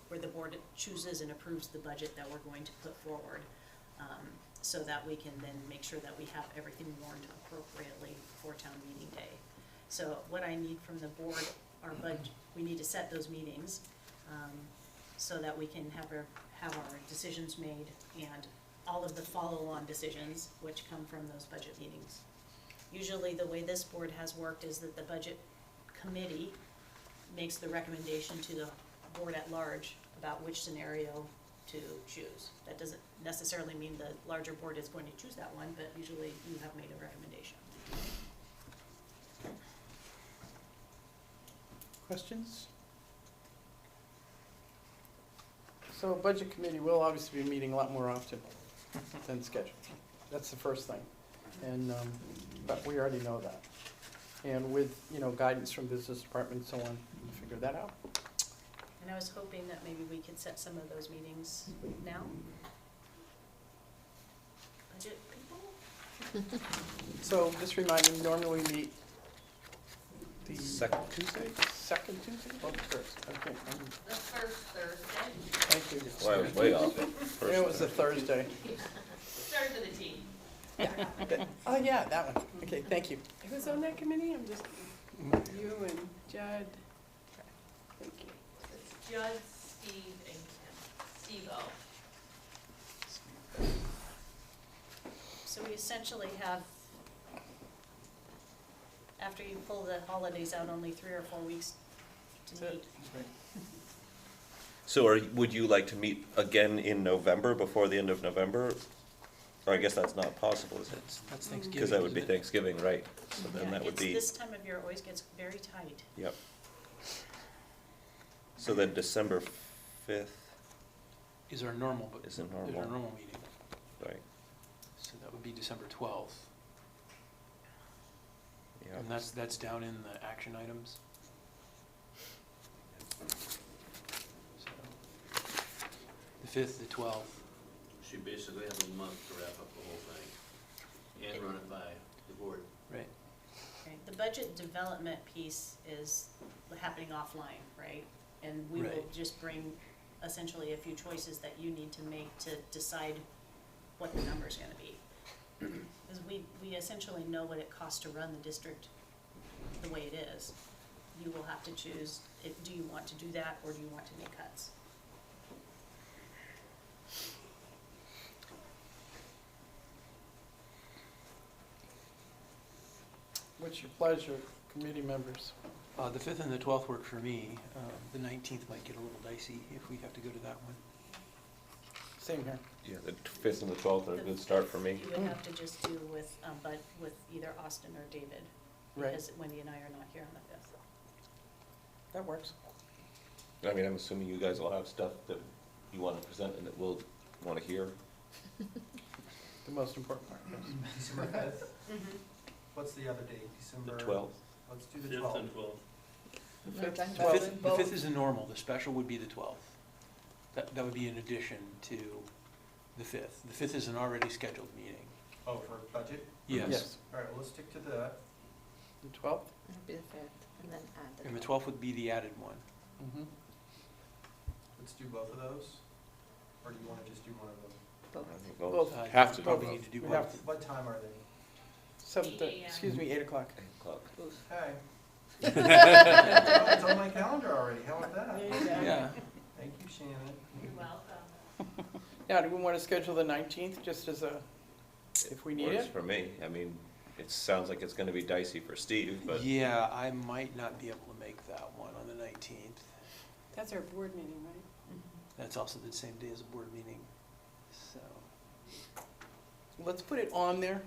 B: where the board chooses and approves the budget that we're going to put forward. So that we can then make sure that we have everything warned appropriately for town meeting day. So what I need from the board, our budget, we need to set those meetings, so that we can have our decisions made and all of the follow-on decisions which come from those budget meetings. Usually the way this board has worked is that the budget committee makes the recommendation to the board at large about which scenario to choose. That doesn't necessarily mean the larger board is going to choose that one, but usually you have made a recommendation.
A: Questions? So budget committee will obviously be meeting a lot more often than scheduled. That's the first thing. And, but we already know that. And with, guidance from business department and so on, we'll figure that out.
B: And I was hoping that maybe we could set some of those meetings now. Budget people?
A: So just remind me, normally we meet the
E: Second
A: Tuesday? Second Tuesday? Oh, first, okay.
L: The first Thursday,
A: Thank you.
E: Well, I was way off.
A: Yeah, it was a Thursday.
L: starts with a T.
A: Oh, yeah, that one. Okay, thank you.
J: Who's on that committee? I'm just, you and Judd. Thank you.
L: It's Judd, Steve, and Kim. Steve-O.
B: So we essentially have, after you pull the holidays out, only 3 or 4 weeks to
A: That's it.
B: meet.
E: So would you like to meet again in November, before the end of November? Or I guess that's not possible, is it?
K: That's Thanksgiving.
E: Because that would be
K: isn't it?
E: Thanksgiving, right? So then
B: Yeah,
E: that would
B: it's,
E: be,
B: this time of year always gets very tight.
E: yep. So then December 5th
K: Is our normal, but
E: is a
K: is our
E: normal,
K: normal meeting.
E: right?
K: So that would be December 12th.
E: Yeah.
K: And that's down in the action items. So, the 5th, the 12th.
C: She basically has a month to wrap up the whole thing and run it by the board.
K: Right.
B: Right, the budget development piece is happening offline, right? And we will
K: Right.
B: just bring essentially a few choices that you need to make to decide what the number's gonna be. Because we essentially know what it costs to run the district the way it is. You will have to choose, do you want to do that, or do you want to make cuts?
A: What's your pleasure, committee members?
K: The 5th and the 12th work for me. The 19th might get a little dicey if we have to go to that one.
A: Same here.
E: Yeah, the 5th and the 12th are a good start for me.
B: You would have to just do with, but with either Austin or David,
A: Right.
B: because Wendy and I are not here on the 5th.
A: That works.
E: I mean, I'm assuming you guys will have stuff that you want to present and that we'll want to hear.
A: The most important part, yes.
O: December 5th? What's the other date?
E: The
O: December?
E: 12th.
O: Let's do the 12th.
A: The
F: No,
A: fifth,
F: talking
K: The
F: about
K: 5th,
F: both.
K: the 5th is a normal, the special would be the 12th. That would be in addition to the 5th. The 5th is an already scheduled meeting.
O: Oh, for budget?
K: Yes.
O: All right, well, let's stick to that.
A: The 12th?
F: It'd be the 5th, and then add the.
K: And the 12th would be the added one.
A: Mm-hmm.
O: Let's do both of those? Or do you want to just do one of them?
F: Both.
E: I think
A: Both.
E: Have to do
K: Probably
E: both.
K: need to do
A: We have
K: both.
O: What time are they?
A: 7th,
L: 8 a.m.
A: excuse me, 8 o'clock.
E: 8 o'clock.
O: Hey. It's on my calendar already, how about that?
B: There you go.
K: Yeah.
O: Thank you, Shannon.
L: You're welcome.
A: Now, do we want to schedule the 19th just as a, if we need
E: Works
A: it?
E: for me. I mean, it sounds like it's going to be dicey for Steve, but
K: Yeah, I might not be able to make that one on the 19th.
J: That's our board meeting, right?
K: That's also the same day as a board meeting, so.
A: Let's put it on there,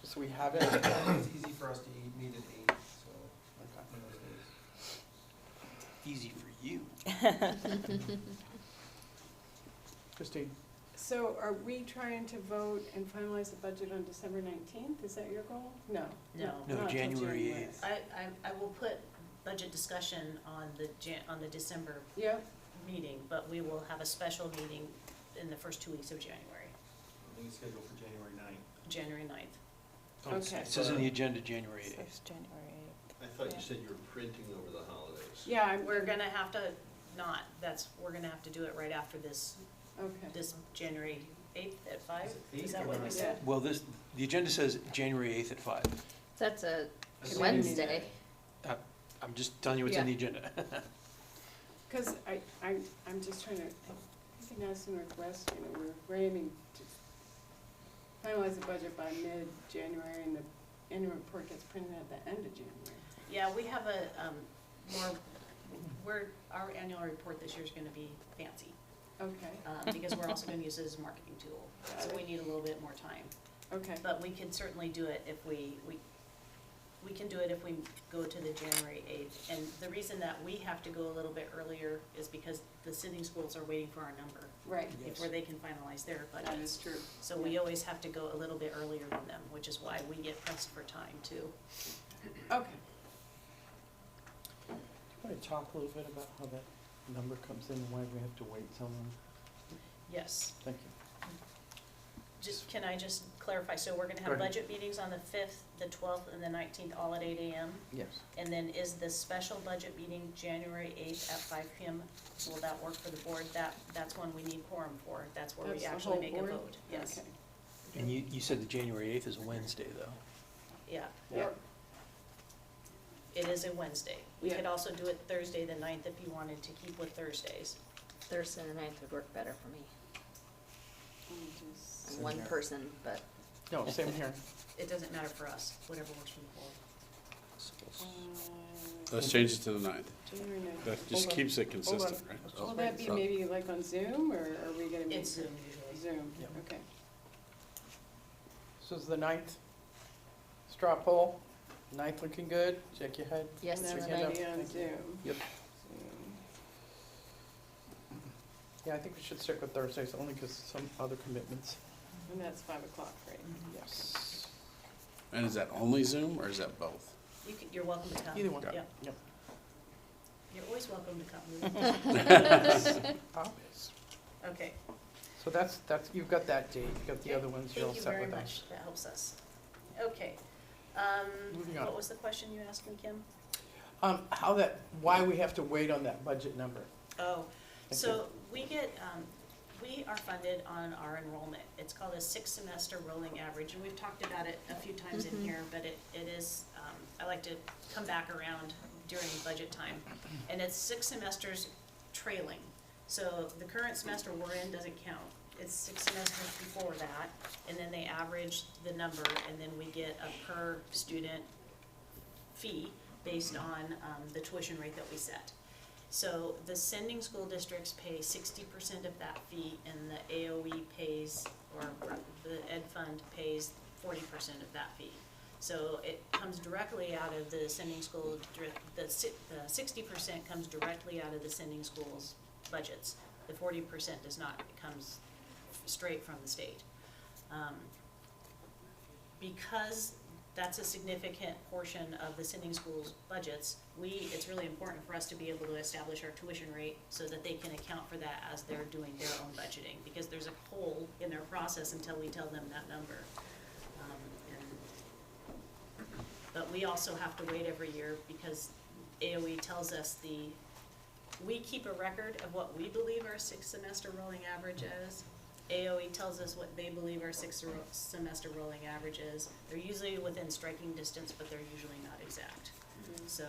A: just so we have it.
O: It's easy for us to meet at 8, so, on those days.
K: Easy for you.
A: Christine?
J: So are we trying to vote and finalize the budget on December 19th? Is that your goal? No.
B: No.
K: No,
J: not till
K: January
J: January.
K: 8th.
B: I will put budget discussion on the December
J: Yeah,
B: meeting, but we will have a special meeting in the first 2 weeks of January,
O: I think it's scheduled for January 9th.
B: January 9th.
K: Oh, it's-
J: Okay.
K: It says in the agenda, January 8th.
F: It's January 8th.
C: I thought you said you were printing over the holidays.
J: yeah, I'm.
B: We're gonna have to we're gonna have to do it right after this
J: Okay.
B: January 8th at 5?
O: Is it
B: Is
O: 8th
B: that
O: or
B: what we
O: 9th?
B: said?
K: Well, the agenda says January 8th at 5.
F: That's a
J: Committee
F: Wednesday.
K: I'm just telling you what's in the agenda.
J: Because I'm just trying to, I think Madison Northwest, you know, we're aiming to finalize the budget by mid-January, and the annual report gets printed at the end of January.
B: Yeah, we have our annual report this year is gonna be fancy,
J: Okay,
B: because we're also gonna use it as a marketing tool. So we need a little bit more time.
J: okay.
B: But we can certainly do it if we can do it if we go to the January 8th. And the reason that we have to go a little bit earlier is because the sitting schools are waiting for our number
J: Right,
B: before they can finalize their
J: that
B: budgets.
J: is true.
B: So we always have to go a little bit earlier than them, which is why we get pressed for time too.
J: Okay.
A: Do you want to talk a little bit about how that number comes in and why we have to wait so long?
B: Yes.
A: Thank you.
B: Can I just clarify, so we're gonna
A: Go
B: have
A: ahead.
B: budget meetings on the 5th, the 12th, and the 19th, all at 8 a.m.?
A: Yes.
B: And then is the special budget meeting January 8th at 5 p.m.? Will that work for the board? That's when we need quorum for. That's where we
J: That's the
B: actually
J: whole
B: make a
J: board?
B: vote. Yes,
J: Okay.
K: And you said the January 8th is a Wednesday, though.
B: yeah.
A: Yeah.
B: It is a Wednesday. We
J: Yeah.
B: could also do it Thursday, the 9th, if you wanted to keep with Thursdays.
F: Thursday the 9th would work better for me.
J: Let me just-
F: I'm one person, but
A: No, same here.
B: It doesn't matter for us, whatever works for the board.
H: Let's change it to the 9th.
J: January 9th.
H: That just
A: Hold on.
H: keeps it
A: Hold
H: consistent,
A: on.
H: right?
A: Let's
J: Will
A: just
J: that
A: wait.
J: be maybe like on Zoom, or are we gonna meet?
B: It's Zoom usually.
J: Zoom,
A: Yep.
J: okay.
A: This is the 9th. Straw poll. 9th looking good. Check your head.
F: Yes,
J: And
A: Check
J: that's
A: your
F: sir.
A: head
J: gonna
A: up.
J: be on
A: Thank you.
J: Zoom.
A: Yep.
J: Zoom.
A: Yeah, I think we should stick with Thursdays only because some other commitments.
J: And that's 5 o'clock, right?
A: Yes.
H: And is that only Zoom or is that both?
B: You're welcome to come.
A: Either one.
B: Yeah,
A: Yep.
B: you're always welcome to come.
A: Obvious.
B: Okay,
A: So that's, you've got that date. You've got the other ones. You're all
B: thank you
A: set
B: very
A: with that.
B: much, that helps us. Okay,
A: Moving on.
B: what was the question you asked me, Kim?
A: Why we have to wait on that budget number?
B: Oh,
A: Thank
B: so we get, we are funded on our enrollment. It's called a 6-semester rolling average, and we've talked about it a few times in here, but it is, I like to come back around during budget time. And it's 6 semesters trailing. So the current semester we're in doesn't count. It's 6 semesters before that, and then they average the number, and then we get a per student fee based on the tuition rate that we set. So the sending school districts pay 60% of that fee, and the AOE pays, or the ed fund pays 40% of that fee. So it comes directly out of the sending school, the 60% comes directly out of the sending schools' budgets. The 40% does not, it comes straight from the state. Because that's a significant portion of the sending schools' budgets, it's really important for us to be able to establish our tuition rate so that they can account for that as they're doing their own budgeting, because there's a hole in their process until we tell them that number. But we also have to wait every year because AOE tells us we keep a record of what we believe our 6-semester rolling average is. AOE tells us what they believe our 6-semester rolling average is. They're usually within striking distance, but they're usually not exact. So,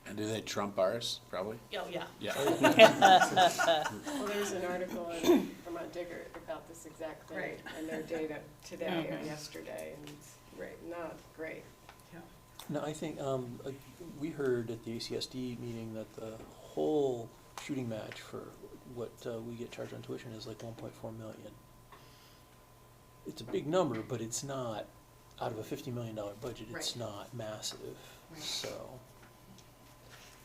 H: And do they trump ours, probably?
B: oh, yeah.
H: Yeah.
J: Well, there's an article in Vermont Digger about this exact thing,
B: Right.
J: and their data today or yesterday, and it's not great.
K: No, I think, we heard at the ACSD meeting that the whole shooting match for what we get charged on tuition is like 1.4 million. It's a big number, but it's not, out of a $50 million budget, it's
B: Right.
K: not massive,
B: Right.
K: so.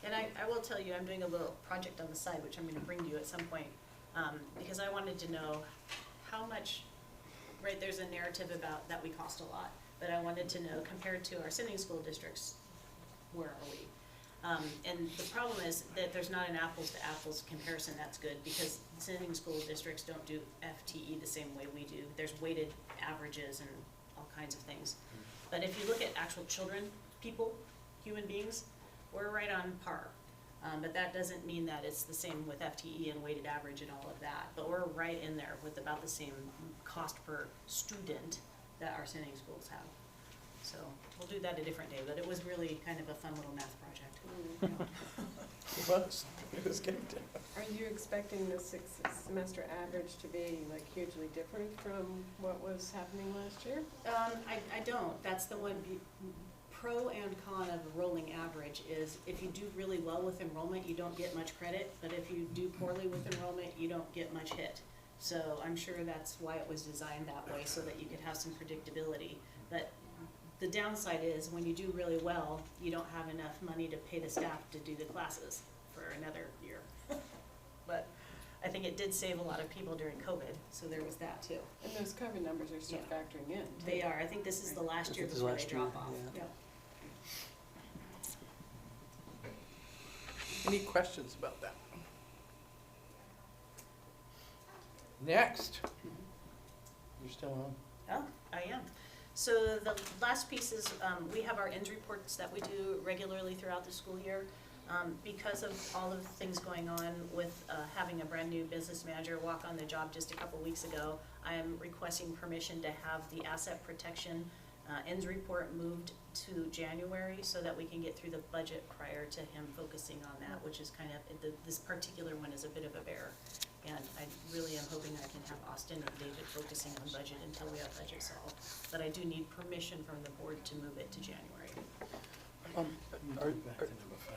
B: And I will tell you, I'm doing a little project on the side, which I'm gonna bring to you at some point, because I wanted to know how much, right, there's a narrative about that we cost a lot, but I wanted to know, compared to our sending school districts, where are we? And the problem is that there's not an apples to apples comparison that's good, because sending school districts don't do FTE the same way we do. There's weighted averages and all kinds of things. But if you look at actual children, people, human beings, we're right on par. But that doesn't mean that it's the same with FTE and weighted average and all of that. But we're right in there with about the same cost per student that our sending schools have. So we'll do that a different day, but it was really kind of a fun little math project.
A: It was getting to.
J: Are you expecting the 6-semester average to be like hugely different from what was happening last year?
B: I don't. That's the one pro and con of a rolling average is if you do really well with enrollment, you don't get much credit, but if you do poorly with enrollment, you don't get much hit. So I'm sure that's why it was designed that way, so that you could have some predictability. But the downside is when you do really well, you don't have enough money to pay the staff to do the classes for another year. But I think it did save a lot of people during COVID, so there was that too.
J: And those COVID numbers are still
B: Yeah.
J: factoring in, too.
B: They are. I think this is the last year
K: This is
B: before they
K: last year,
B: drop off.
K: yeah.
A: Any questions about that? Next. You're still on.
B: Oh, I am. So the last piece is, we have our ends reports that we do regularly throughout the school year. Because of all of the things going on with having a brand new business manager walk on the job just a couple weeks ago, I am requesting permission to have the asset protection ends report moved to January so that we can get through the budget prior to him focusing on that, which is kind of, this particular one is a bit of a bear. And I really am hoping I can have Austin and David focusing on budget until we have budget solved. But I do need permission from the board to move it to January.
K: Are-
A: Back to number 5.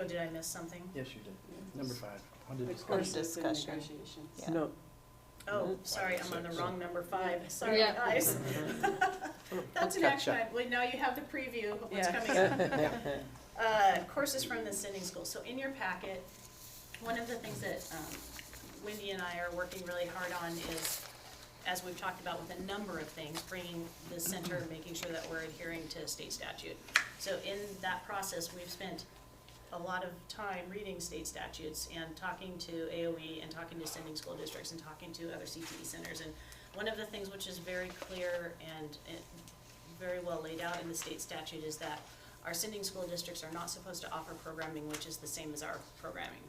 B: Oh, did I miss something?
A: Yes, you did. Number 5. Under
J: The
A: discussion.
J: courses and
F: Discussion.
J: negotiations.
F: Yeah.
K: No,
B: Oh, sorry, I'm on the wrong number 5. Sorry,
F: Yeah.
B: guys. That's an
K: Catch
B: action
K: up.
B: item. Well, now you have the preview of what's
J: Yeah.
B: coming up. Courses from the sending school. So in your packet, one of the things that Wendy and I are working really hard on is, as we've talked about with a number of things, bringing the center, making sure that we're adhering to state statute. So in that process, we've spent a lot of time reading state statutes and talking to AOE and talking to sending school districts and talking to other CTE centers. And one of the things which is very clear and very well laid out in the state statute is that our sending school districts are not supposed to offer programming which is the same as our programming.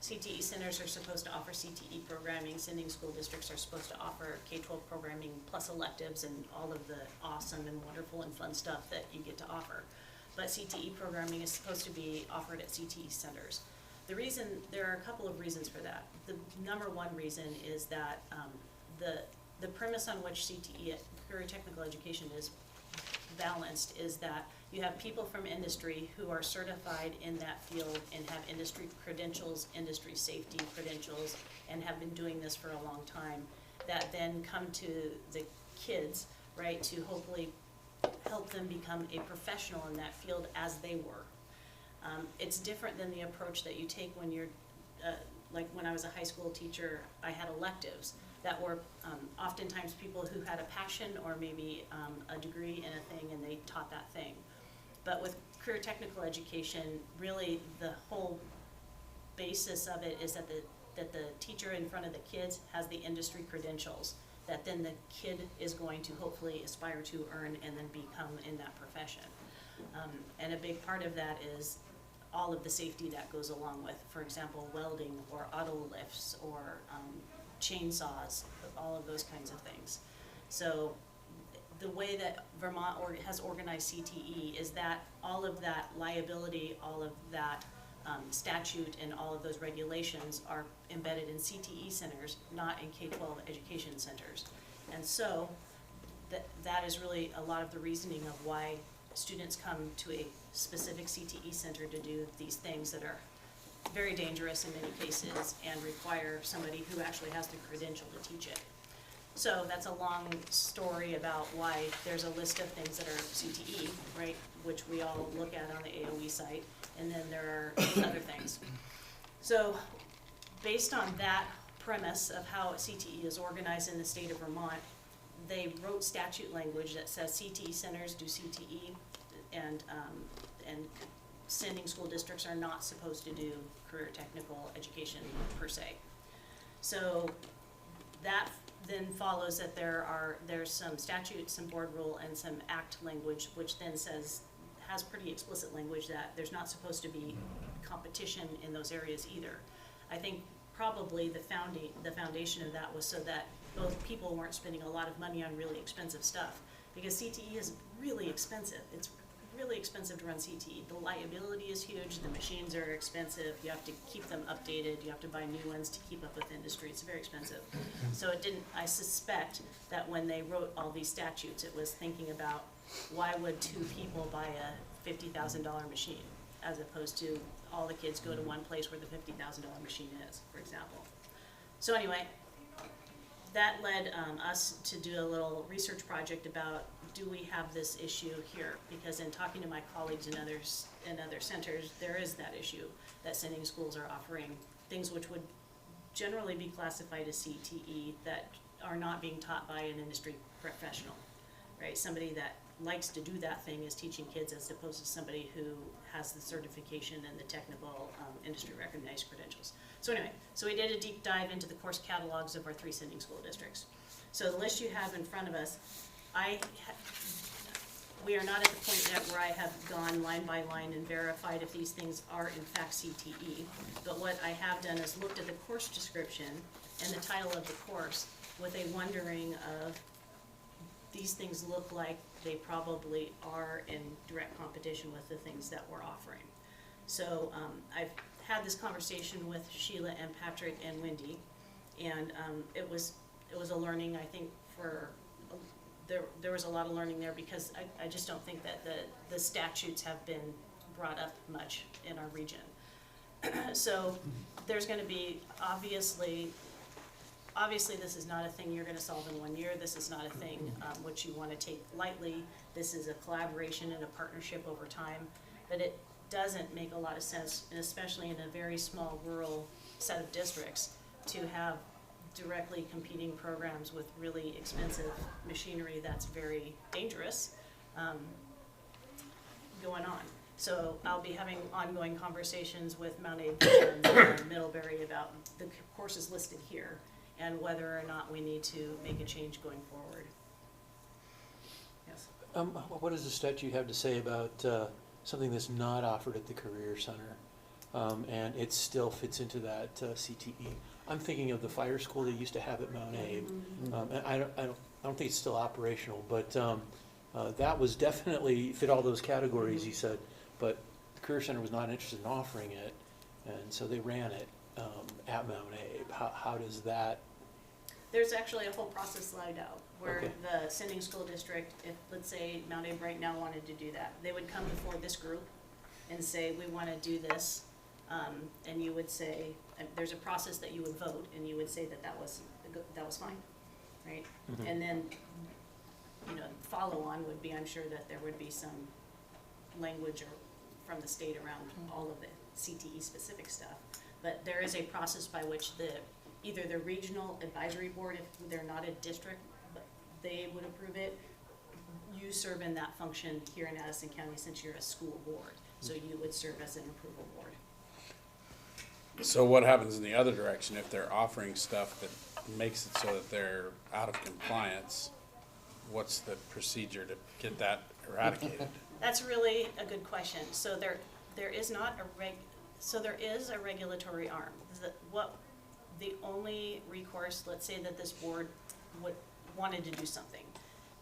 B: CTE centers are supposed to offer CTE programming, sending school districts are supposed to offer K-12 programming plus electives and all of the awesome and wonderful and fun stuff that you get to offer. But CTE programming is supposed to be offered at CTE centers. There are a couple of reasons for that. The number one reason is that the premise on which CTE, career technical education, is balanced is that you have people from industry who are certified in that field and have industry credentials, industry safety credentials, and have been doing this for a long time, that then come to the kids, right, to hopefully help them become a professional in that field as they were. It's different than the approach that you take when you're, like when I was a high school teacher, I had electives that were oftentimes people who had a passion or maybe a degree in a thing and they taught that thing. But with career technical education, really the whole basis of it is that the teacher in front of the kids has the industry credentials that then the kid is going to hopefully aspire to earn and then become in that profession. And a big part of that is all of the safety that goes along with, for example, welding or auto lifts or chainsaws, all of those kinds of things. So the way that Vermont has organized CTE is that all of that liability, all of that statute and all of those regulations are embedded in CTE centers, not in K-12 education centers. And so that is really a lot of the reasoning of why students come to a specific CTE center to do these things that are very dangerous in many cases and require somebody who actually has the credential to teach it. So that's a long story about why there's a list of things that are CTE, right, which we all look at on the AOE site, and then there are other things. So based on that premise of how CTE is organized in the state of Vermont, they wrote statute language that says CTE centers do CTE and sending school districts are not supposed to do career technical education per se. So that then follows that there's some statute, some board rule, and some act language, which then has pretty explicit language that there's not supposed to be competition in those areas either. I think probably the foundation of that was so that both people weren't spending a lot of money on really expensive stuff, because CTE is really expensive. It's really expensive to run CTE. The liability is huge, the machines are expensive, you have to keep them updated, you have to buy new ones to keep up with industry, it's very expensive. So I suspect that when they wrote all these statutes, it was thinking about why would two people buy a $50,000 machine, as opposed to all the kids go to one place where the $50,000 machine is, for example. So anyway, that led us to do a little research project about, do we have this issue here? Because in talking to my colleagues in other centers, there is that issue, that sending schools are offering things which would generally be classified as CTE that are not being taught by an industry professional, right? Somebody that likes to do that thing is teaching kids, as opposed to somebody who has the certification and the technical industry recognized credentials. So anyway, so we did a deep dive into the course catalogs of our 3 sending school districts. So the list you have in front of us, we are not at the point yet where I have gone line by line and verified if these things are in fact CTE, but what I have done is looked at the course description and the title of the course with a wondering of, these things look like they probably are in direct competition with the things that we're offering. So I've had this conversation with Sheila and Patrick and Wendy, and it was a learning, I think, there was a lot of learning there, because I just don't think that the statutes have been brought up much in our region. So there's gonna be, obviously, this is not a thing you're gonna solve in 1 year. This is not a thing which you wanna take lightly. This is a collaboration and a partnership over time. But it doesn't make a lot of sense, and especially in a very small rural set of districts, to have directly competing programs with really expensive machinery that's very dangerous going on. So I'll be having ongoing conversations with Mount Aid and Middlebury about the courses listed here and whether or not we need to make a change going forward. Yes.
K: What does the statute have to say about something that's not offered at the Career Center, and it still fits into that CTE? I'm thinking of the fire school they used to have at Mount Abe. And I don't think it's still operational, but that was definitely fit all those categories, he said. But the Career Center was not interested in offering it, and so they ran it at Mount Abe. How does that?
B: There's actually a whole process laid out where
K: Okay.
B: the sending school district, if, let's say, Mount Abe right now wanted to do that, they would come before this group and say, we want to do this. And you would say, there's a process that you would vote, and you would say that that was fine, right?
K: Mhm.
B: And then, you know, follow-on would be, I'm sure that there would be some language or from the state around all of the CTE specific stuff. But there is a process by which either the regional advisory board, if they're not a district, but they would approve it. You serve in that function here in Addison County since you're a school board, so you would serve as an approval board.
H: So what happens in the other direction if they're offering stuff that makes it so that they're out of compliance? What's the procedure to get that eradicated?
B: That's really a good question. So there is not there is a regulatory arm. The only recourse, let's say that this board wanted to do something,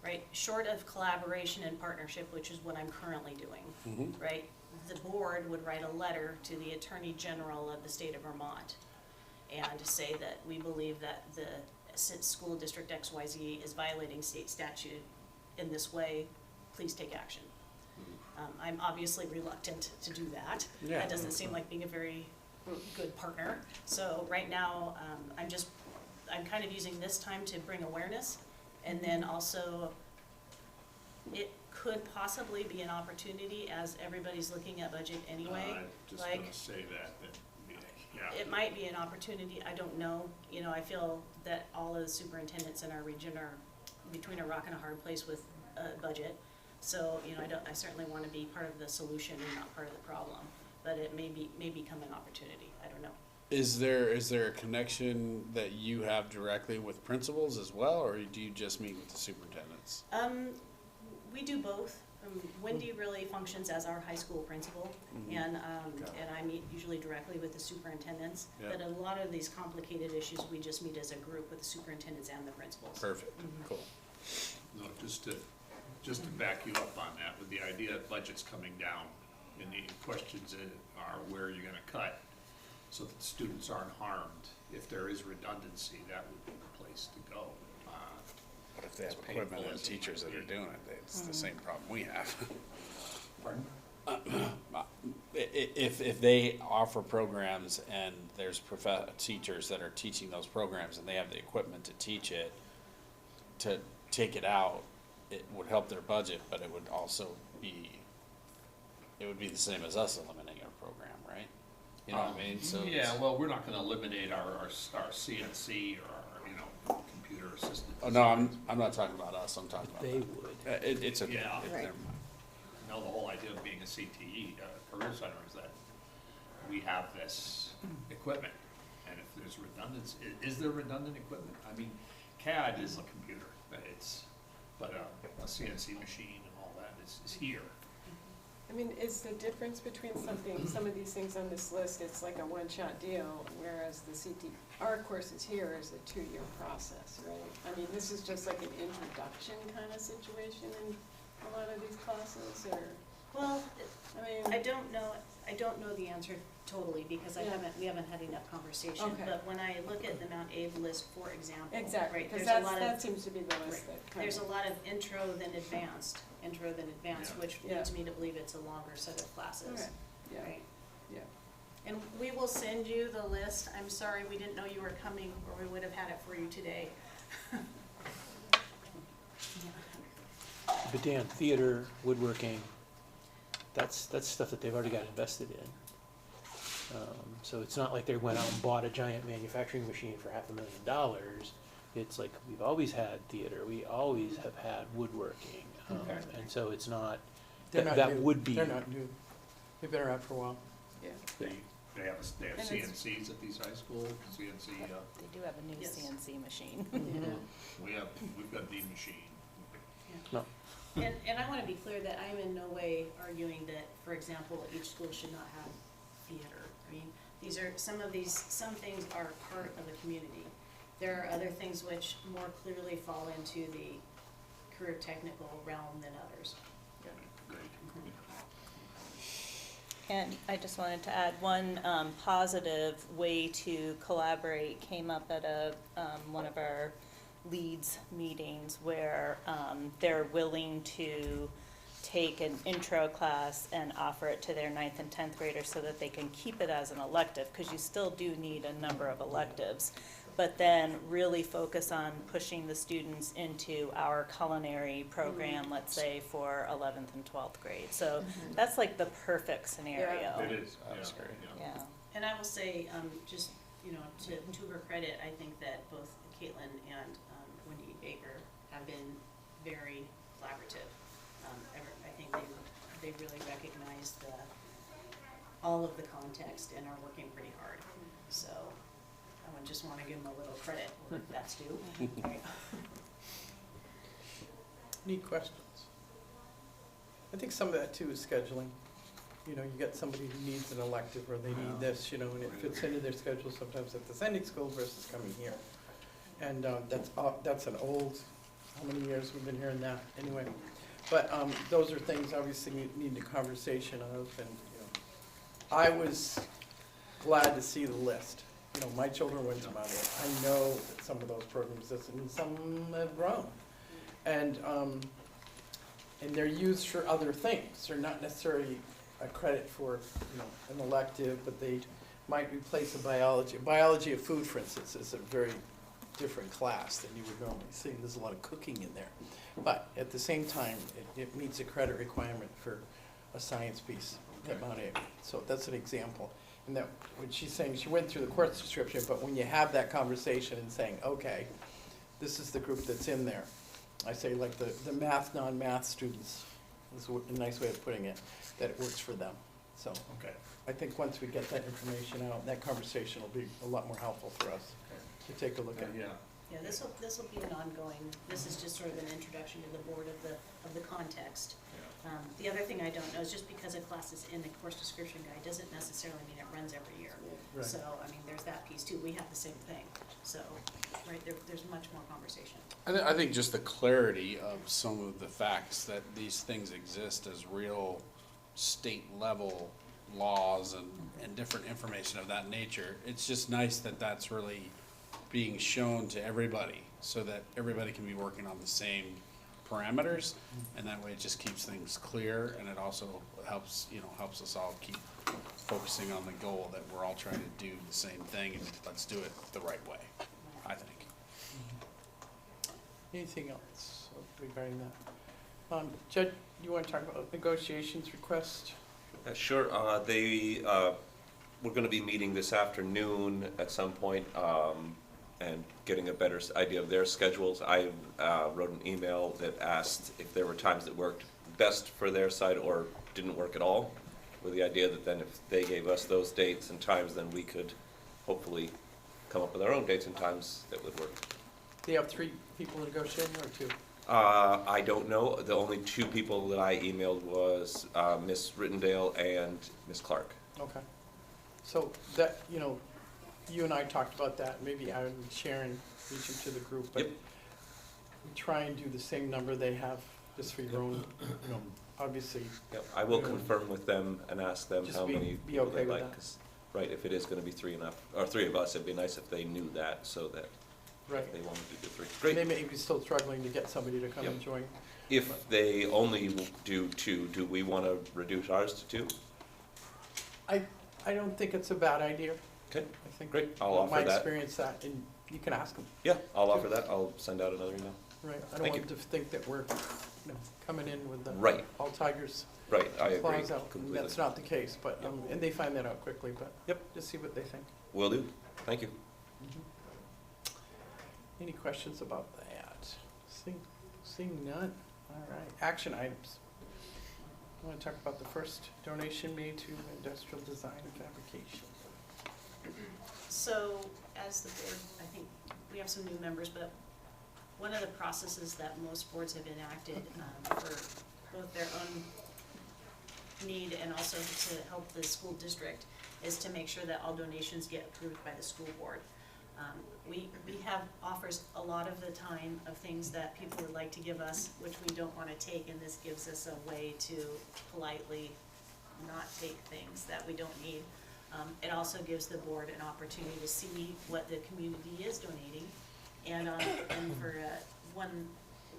B: right? Short of collaboration and partnership, which is what I'm currently doing, right? The board would write a letter to the Attorney General of the state of Vermont and say that we believe that the school district XYZ is violating state statute in this way, please take action. I'm obviously reluctant to do that.
H: Yeah.
B: That doesn't seem like being a very good partner. So right now, I'm kind of using this time to bring awareness, and then also it could possibly be an opportunity as everybody's looking at budget anyway.
G: I'm just
B: Like,
G: gonna say that, yeah.
B: it might be an opportunity, I don't know. You know, I feel that all of the superintendents in our region are between a rock and a hard place with budget. So, you know, I certainly want to be part of the solution and not part of the problem. But it may become an opportunity, I don't know.
H: Is there a connection that you have directly with principals as well, or do you just meet with the superintendents?
B: We do both. Wendy really functions as our high school principal, and I meet usually directly with the superintendents.
H: Yeah.
B: But a lot of these complicated issues, we just meet as a group with the superintendents and the principals.
H: Perfect, cool.
G: No, just to back you up on that, with the idea that budget's coming down, and the questions are where you're gonna cut, so that students aren't harmed. If there is redundancy, that would be the place to go.
H: But if they have
G: As painful
H: equipment and
G: as it
H: teachers
G: might
H: that are
G: be.
H: doing it, it's the same problem we have.
G: Pardon?
H: If they offer programs and there's teachers that are teaching those programs and they have the equipment to teach it, to take it out, it would help their budget, but it would also be, it would be the same as us eliminating a program, right? You know what I mean? So
G: Yeah,
H: it's-
G: well, we're not gonna eliminate our CNC or our, you know, computer assisted.
H: Oh, no, I'm not talking about us, I'm talking about
K: They
H: them.
K: would.
H: It's okay.
G: Yeah.
H: Never mind.
G: No, the whole idea of being a CTE, Career Center, is that we have this equipment, and if there's redundancy, is there redundant equipment? I mean, CAD is a computer, but a CNC machine and all that is here.
J: I mean, is the difference between some of these things on this list, it's like a one-shot deal, whereas our courses here is a 2-year process, right? I mean, this is just like an introduction kind of situation in a lot of these classes, or,
B: Well,
J: I mean.
B: I don't know the answer totally, because
J: Yeah.
B: we haven't had enough conversation.
J: Okay.
B: But when I look at the Mount Aid list, for example,
J: Exactly,
B: right,
J: because
B: there's a lot
J: that
B: of,
J: seems to be the list that kind
B: there's
J: of.
B: a lot of intro then advanced,
G: Yeah.
B: which
J: Yeah.
B: leads me to believe it's a longer set of classes,
J: Okay, yeah,
B: right?
J: yeah.
B: And we will send you the list. I'm sorry, we didn't know you were coming, or we would have had it for you today.
K: But Dan, theater, woodworking, that's stuff that they've already got invested in. So it's not like they went out and bought a giant manufacturing machine for $500,000. It's like, we've always had theater, we always have had woodworking.
A: Okay.
K: And so it's not,
A: They're not
K: that
A: new.
K: would be.
A: They're not new. They've been around for a while.
J: Yeah.
G: They have
J: And it's-
G: CNCs at these high schools, CNC,
I: They do have a new
B: Yes.
I: CNC machine.
G: we've got the machine.
K: No.
B: And I want to be clear that I'm in no way arguing that, for example, each school should not have theater. I mean, some things are part of a community. There are other things which more clearly fall into the career technical realm than others.
I: And I just wanted to add one positive way to collaborate came up at one of our leads meetings where they're willing to take an intro class and offer it to their 9th and 10th graders so that they can keep it as an elective, because you still do need a number of electives. But then really focus on pushing the students into our culinary program, let's say, for 11th and 12th grade. So that's like the perfect scenario.
G: It is,
H: That's great.
I: Yeah.
B: And I will say, just, to her credit, I think that both Caitlin and Wendy Baker have been very collaborative. I think they really recognize all of the context and are working pretty hard. So I would just want to give them a little credit where that's due. Right.
A: Any questions? I think some of that too is scheduling. You get somebody who needs an elective or they need this, and it fits into their schedule sometimes at the sending school versus coming here. And that's an old, how many years we've been hearing that anyway. But those are things obviously need a conversation of, and I was glad to see the list. My children went to Mount Aid. I know that some of those programs exist and some have grown. And they're used for other things. They're not necessarily a credit for an elective, but they might replace a biology. Biology of food, for instance, is a very different class than you would normally see. There's a lot of cooking in there. But at the same time, it meets a credit requirement for a science piece at Mount Aid. So that's an example. And that, when she's saying, she went through the course description, but when you have that conversation and saying, okay, this is the group that's in there. I say like the math, non-math students, is a nice way of putting it, that it works for them. So
G: Okay.
A: I think once we get that information out, that conversation will be a lot more helpful for us to take a look at.
G: Yeah.
B: Yeah, this will be an ongoing, this is just sort of an introduction to the board of the context. The other thing I don't know is just because a class is in the course description guide doesn't necessarily mean it runs every year.
A: Right.
B: So, there's that piece too. We have the same thing. So, right, there's much more conversation.
H: I think just the clarity of some of the facts that these things exist as real state level laws and different information of that nature. It's just nice that that's really being shown to everybody so that everybody can be working on the same parameters, and that way it just keeps things clear, and it also helps us all keep focusing on the goal that we're all trying to do the same thing, and let's do it the right way, I think.
A: Anything else regarding that? Jed, you want to talk about negotiations request?
E: Sure. We're going to be meeting this afternoon at some point and getting a better idea of their schedules. I wrote an email that asked if there were times that worked best for their side or didn't work at all, with the idea that then if they gave us those dates and times, then we could hopefully come up with our own dates and times that would work.
A: Do you have 3 people negotiating or 2?
E: I don't know. The only 2 people that I emailed was Miss Rittendale and Miss Clark.
A: Okay. So that, you and I talked about that, maybe I and Sharon reach into the group, but
E: Yep.
A: we try and do the same number they have, just for your own, obviously.
E: Yep. I will confirm with them and ask them
A: Just
E: how
A: be
E: many
A: be
E: people
A: okay
E: they
A: with
E: like,
A: that.
E: 'cause Right, if it is gonna be three of us, it'd be nice if they knew that, so that
A: Right.
E: if they wanted to do three.
A: They
E: Great.
A: may be still struggling to get somebody to come and
E: Yep.
A: join.
E: If they only do two, do we wanna reduce ours to two?
A: I don't think it's a bad idea.
E: Okay,
A: I think.
E: great, I'll
A: my
E: offer that.
A: experience that, and you can ask them,
E: Yeah, I'll offer that, I'll send out another email.
A: right? I don't
E: Thank
A: want them to think that we're, coming in with the.
E: Right.
A: All tigers.
E: Right, I agree
A: Claws out.
E: completely.
A: That's not the case, but,
E: Yep.
A: and they find that out quickly, but.
E: Yep.
A: Just see what they think.
E: Will do, thank you.
A: Any questions about that? Seeing none, all right, action items. I want to talk about the first donation made to industrial design and fabrication.
B: So, as the board, I think we have some new members, but one of the processes that most boards have enacted for both their own need and also to help the school district is to make sure that all donations get approved by the school board. We have offers a lot of the time of things that people would like to give us, which we don't want to take, and this gives us a way to politely not take things that we don't need. It also gives the board an opportunity to see what the community is donating. And for one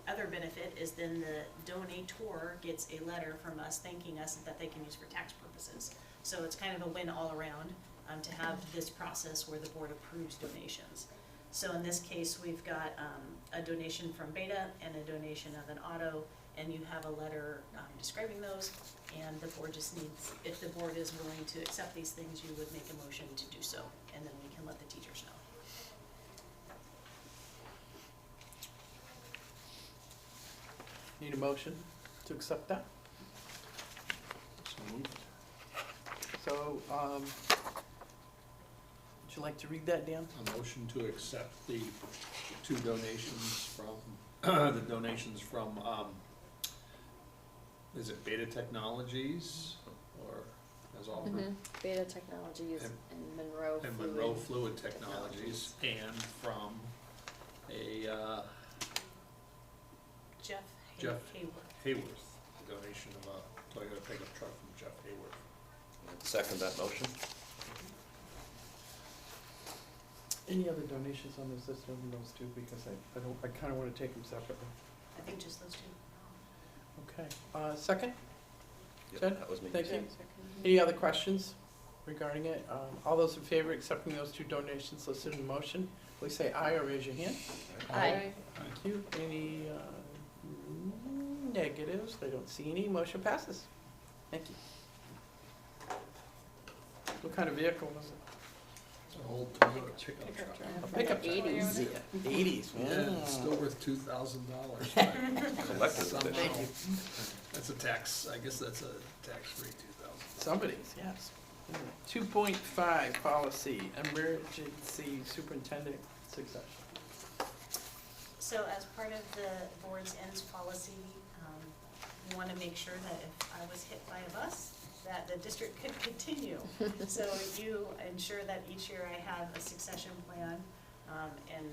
B: other benefit is then the donator gets a letter from us thanking us that they can use for tax purposes. So it's kind of a win all around to have this process where the board approves donations. So in this case, we've got a donation from Beta and a donation of an auto, and you have a letter describing those, and the board just needs, if the board is willing to accept these things, you would make a motion to do so, and then we can let the teachers know.
A: Need a motion to accept that? So, would you like to read that, Dan?
G: A motion to accept the two donations from, the donations from, is it Beta Technologies, or as offered?
F: Mhm. Beta Technologies
G: And-
F: and Monroe
G: And
F: Fluid.
G: Monroe Fluid Technologies, and from a,
B: Jeff
G: Jeff
B: Hayworth.
G: Hayworth, a donation of a Toyota pickup truck from Jeff Hayworth.
E: Second that motion.
A: Any other donations on this list other than those two, because I kind of want to take them separately.
B: I think just those two.
A: Okay, second?
E: Yep,
A: Jen?
E: that was me.
A: Thank you. Any other questions regarding it? All those in favor of accepting those two donations listed in the motion, please say aye or raise your hand.
F: Aye.
A: Thank you. Any negatives? I don't see any. Motion passes. Thank you. What kind of vehicle was it?
G: It's an old Toyota pickup truck.
A: A pickup truck.
F: 80s.
A: '80s,
G: Yeah, it's still worth $2,000.
E: Collector's
G: Somehow.
E: edition.
A: Thank you.
G: That's a tax, I guess that's a tax-free 2,000.
A: Somebody's, yes. 2.5 policy, emergency superintendent succession.
B: So as part of the board's ends policy, we want to make sure that if I was hit by a bus, that the district could continue. So you ensure that each year I have a succession plan, and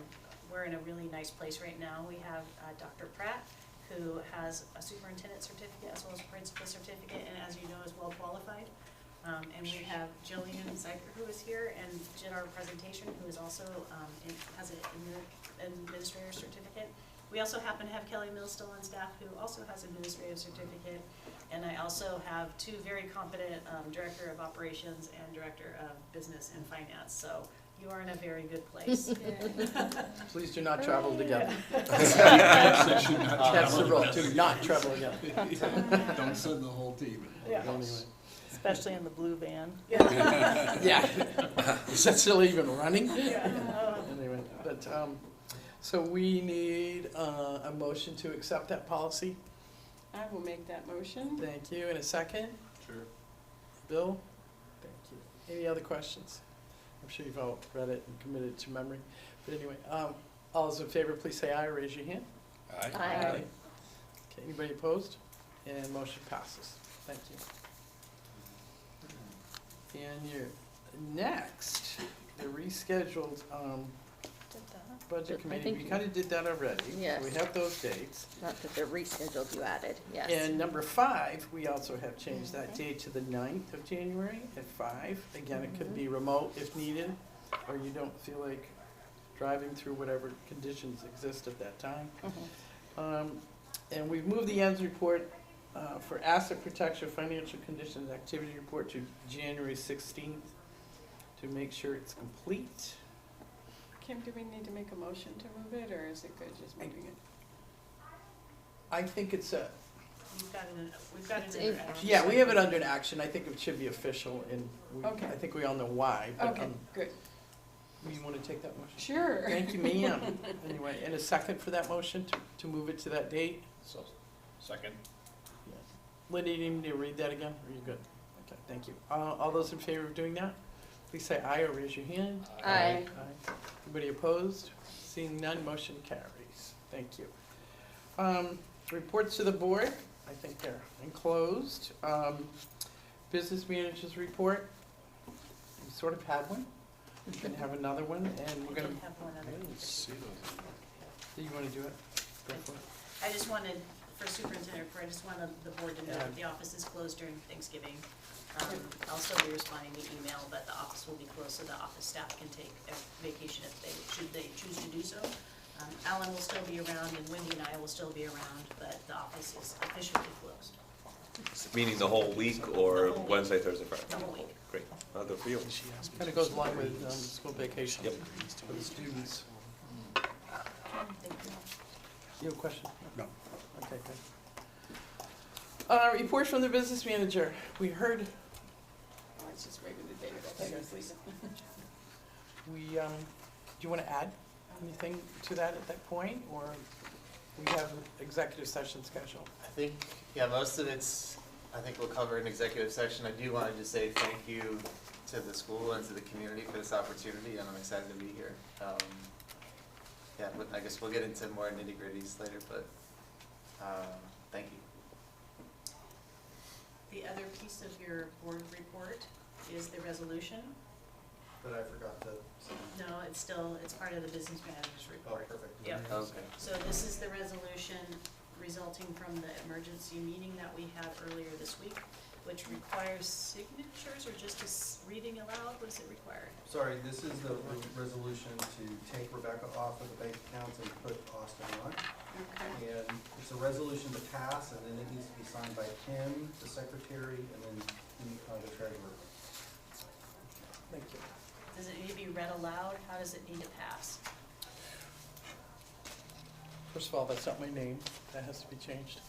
B: we're in a really nice place right now. We have Dr. Pratt, who has a superintendent certificate as well as a principal certificate, and as you know, is well qualified. And we have Jillian Zeiger, who is here and did our presentation, who is also, has an administrator certificate. We also happen to have Kelly Mills still on staff, who also has an administrative certificate. And I also have two very competent director of operations and director of business and finance. So you are in a very good place.
A: Please do not travel together.
G: That should not
A: That's the
G: travel.
A: rule, do not travel together.
G: Don't send the whole team.
B: Yeah.
A: Anyway.
I: Especially in the blue van.
A: Yeah. Is that still even running?
B: Yeah.
A: Anyway, but, so we need a motion to accept that policy.
J: I will make that motion.
A: Thank you. In a second?
G: Sure.
A: Bill? Thank you. Any other questions? I'm sure you've all read it and committed it to memory. But anyway, all those in favor, please say aye or raise your hand.
F: Aye.
A: Okay, anybody opposed? And motion passes. Thank you. And your next, the rescheduled
I: Did that.
A: Budget
F: I
A: committee,
F: think
A: we
F: you-
A: kind of did that already. So
F: Yes.
A: we have those dates.
F: Not that they're rescheduled, you added, yes.
A: And number 5, we also have changed that date to the 9th of January at 5. Again, it could be remote if needed, or you don't feel like driving through whatever conditions exist at that time. And we've moved the ends report for asset protection, financial conditions, activity report to January 16th to make sure it's complete.
J: Kim, do we need to make a motion to move it, or is it good just moving it?
A: I think it's a,
B: We've got it
F: It's
B: under
F: a-
B: action.
A: yeah, we have it under action. I think it should be official, and
J: Okay.
A: I think we all know why. But
J: Okay, good.
A: you want to take that motion?
J: Sure.
A: Thank you, ma'am. Anyway, and a second for that motion to move it to that date?
G: So, second.
A: Linda, you need me to read that again? Are you good? Okay, thank you. All those in favor of doing that, please say aye or raise your hand.
F: Aye.
A: Anybody opposed? Seeing none, motion carries. Thank you. Reports to the board, I think they're enclosed. Business managers report, we sort of had one. We're gonna have another one, and we're
B: We
A: gonna,
B: did have one other.
A: do you wanna do it? Go for it.
B: I just wanted, for superintendent report, I just wanted the board to know that the office is closed during Thanksgiving. I'll still be responding to email, but the office will be closed so the office staff can take a vacation if they, should they choose to do so. Alan will still be around and Wendy and I will still be around, but the office is officially closed
E: Meaning the whole week or
B: The whole week.
E: Wednesday, Thursday, Friday?
B: the whole week.
E: Great. Good for you.
A: Kind of goes along with school vacation
E: Yep.
A: for the students.
B: Thank you.
A: You have a question?
G: No.
A: Okay, good. Report from the business manager. We heard,
J: Oh, it's just regular data, that's Lisa.
A: do you want to add anything to that at that point, or we have executive session scheduled?
D: I think, yeah, most of it's, I think we'll cover in executive session. I do want to just say thank you to the school and to the community for this opportunity, and I'm excited to be here. Yeah, but I guess we'll get into more nitty-gritties later, but, thank you.
B: The other piece of your board report is the resolution.
O: But I forgot to.
B: No, it's part of the business manager's
O: Oh,
B: report.
O: perfect.
B: Yep.
D: Okay.
B: So this is the resolution resulting from the emergency meeting that we had earlier this week, which requires signatures or just reading aloud? What does it require?
O: Sorry, this is the resolution to take Rebecca off of the bank accounts and put Austin on.
J: Okay.
O: And it's a resolution to pass, and then it needs to be signed by Kim, the secretary, and then the treasurer.
A: Thank you.
B: Does it need to be read aloud? How does it need to pass?
A: First of all, that's not my name. That has to be changed.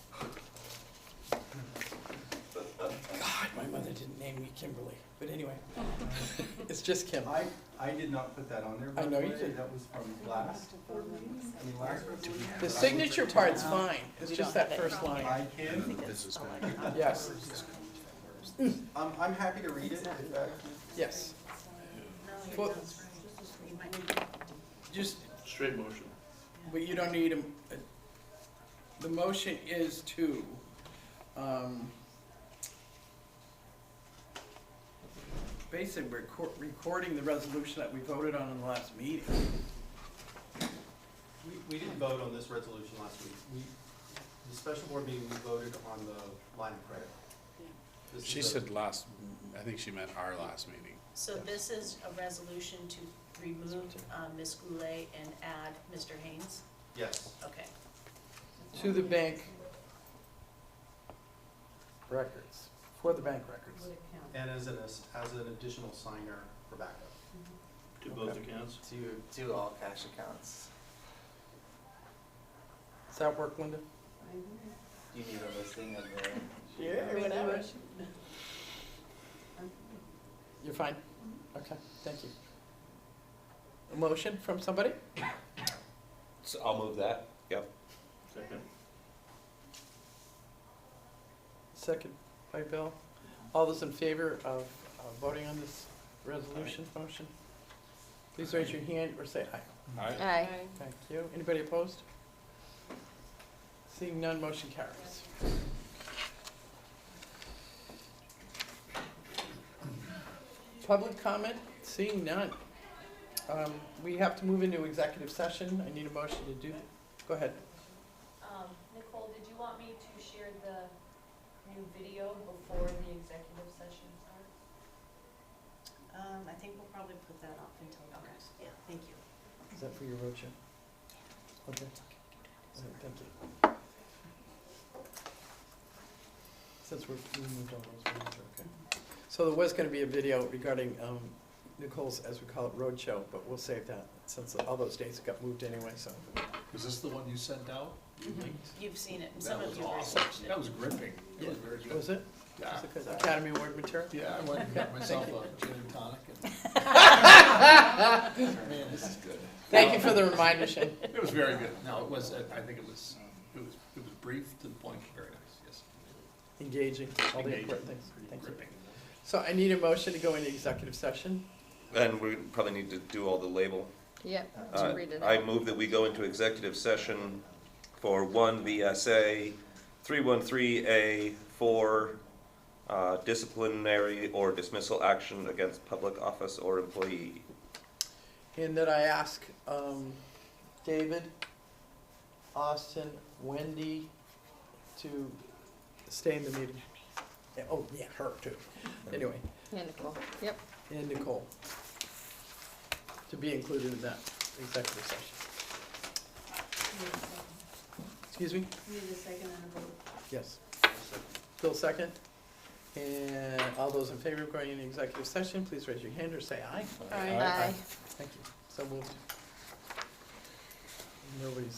A: God, my mother didn't name me Kimberly, but anyway, it's just Kim.
O: I did not put that on there,
A: I
O: by the
A: know
O: way.
A: you did.
O: That was from last board meeting, last resolution.
A: The signature part's fine. It's
I: We
A: just
I: don't
A: that
I: have it.
A: first line.
O: I can,
A: Yes,
O: I'm happy to read it if that.
A: yes.
B: No, you're
A: Well-
B: not right. You might need.
A: Just,
C: Straight motion.
A: but you don't need the motion is to, basically recording the resolution that we voted on in the last meeting.
O: We didn't vote on this resolution last week. The special board meeting, we voted on the line of credit. This
H: She
O: is a-
H: said last, I think she meant our last meeting.
B: So this is a resolution to remove Ms. Goulet and add Mr. Haynes?
O: Yes.
B: Okay.
A: To the bank records, for the bank records.
O: And as an additional signer for backup.
C: To both accounts?
D: To all cash accounts.
A: Does that work, Linda?
D: Do you need a listing of the?
A: Yeah, whatever. You're fine? Okay, thank you. A motion from somebody?
E: So I'll move that. Yep.
C: Second.
A: Second by Bill. All those in favor of voting on this resolution motion? Please raise your hand or say aye.
F: Aye.
A: Thank you. Anybody opposed? Seeing none, motion carries. Public comment? Seeing none. We have to move into executive session. I need a motion to do, go ahead.
L: Nicole, did you want me to share the new video before the executive session starts?
B: I think we'll probably put that off until next, yeah, thank you.
A: Is that for your roadshow? Okay. All right, thank you. Since we moved all those, okay. So there was gonna be a video regarding Nicole's, as we call it, roadshow, but we'll save that since all those dates got moved anyway, so.
G: Was this the one you sent out?
B: You've seen it, and
G: That
B: some of
G: was
B: you
G: awesome.
B: researched it.
G: That was gripping. It was very good.
A: Was it?
G: Yeah.
A: Was it good? Academy Award material?
G: Yeah, I went and got myself a gin and tonic and, man, this is good.
A: Thank you for the reminder, Shane.
G: It was very good. No, it was, I think it was brief, to the point, very nice, yes.
A: Engaging, all the
G: Engaging,
A: important things. Thank you.
G: gripping.
A: So I need a motion to go into executive session.
E: And we probably need to do all the label.
F: Yep,
E: Uh,
F: to read it
E: I
F: out.
E: move that we go into executive session for 1 VSA 313A for disciplinary or dismissal action against public office or employee.
A: And that I ask David, Austin, Wendy to stay in the meeting. Yeah, oh, yeah, her too. Anyway,
F: Yeah, Nicole, yep.
A: and Nicole to be included in that executive session. Excuse me?
J: Need a second and a vote.
A: Yes. Bill, second. And all those in favor of going into executive session, please raise your hand or say aye.
J: Aye.
F: Aye.
A: Thank you. So moved. Nobody's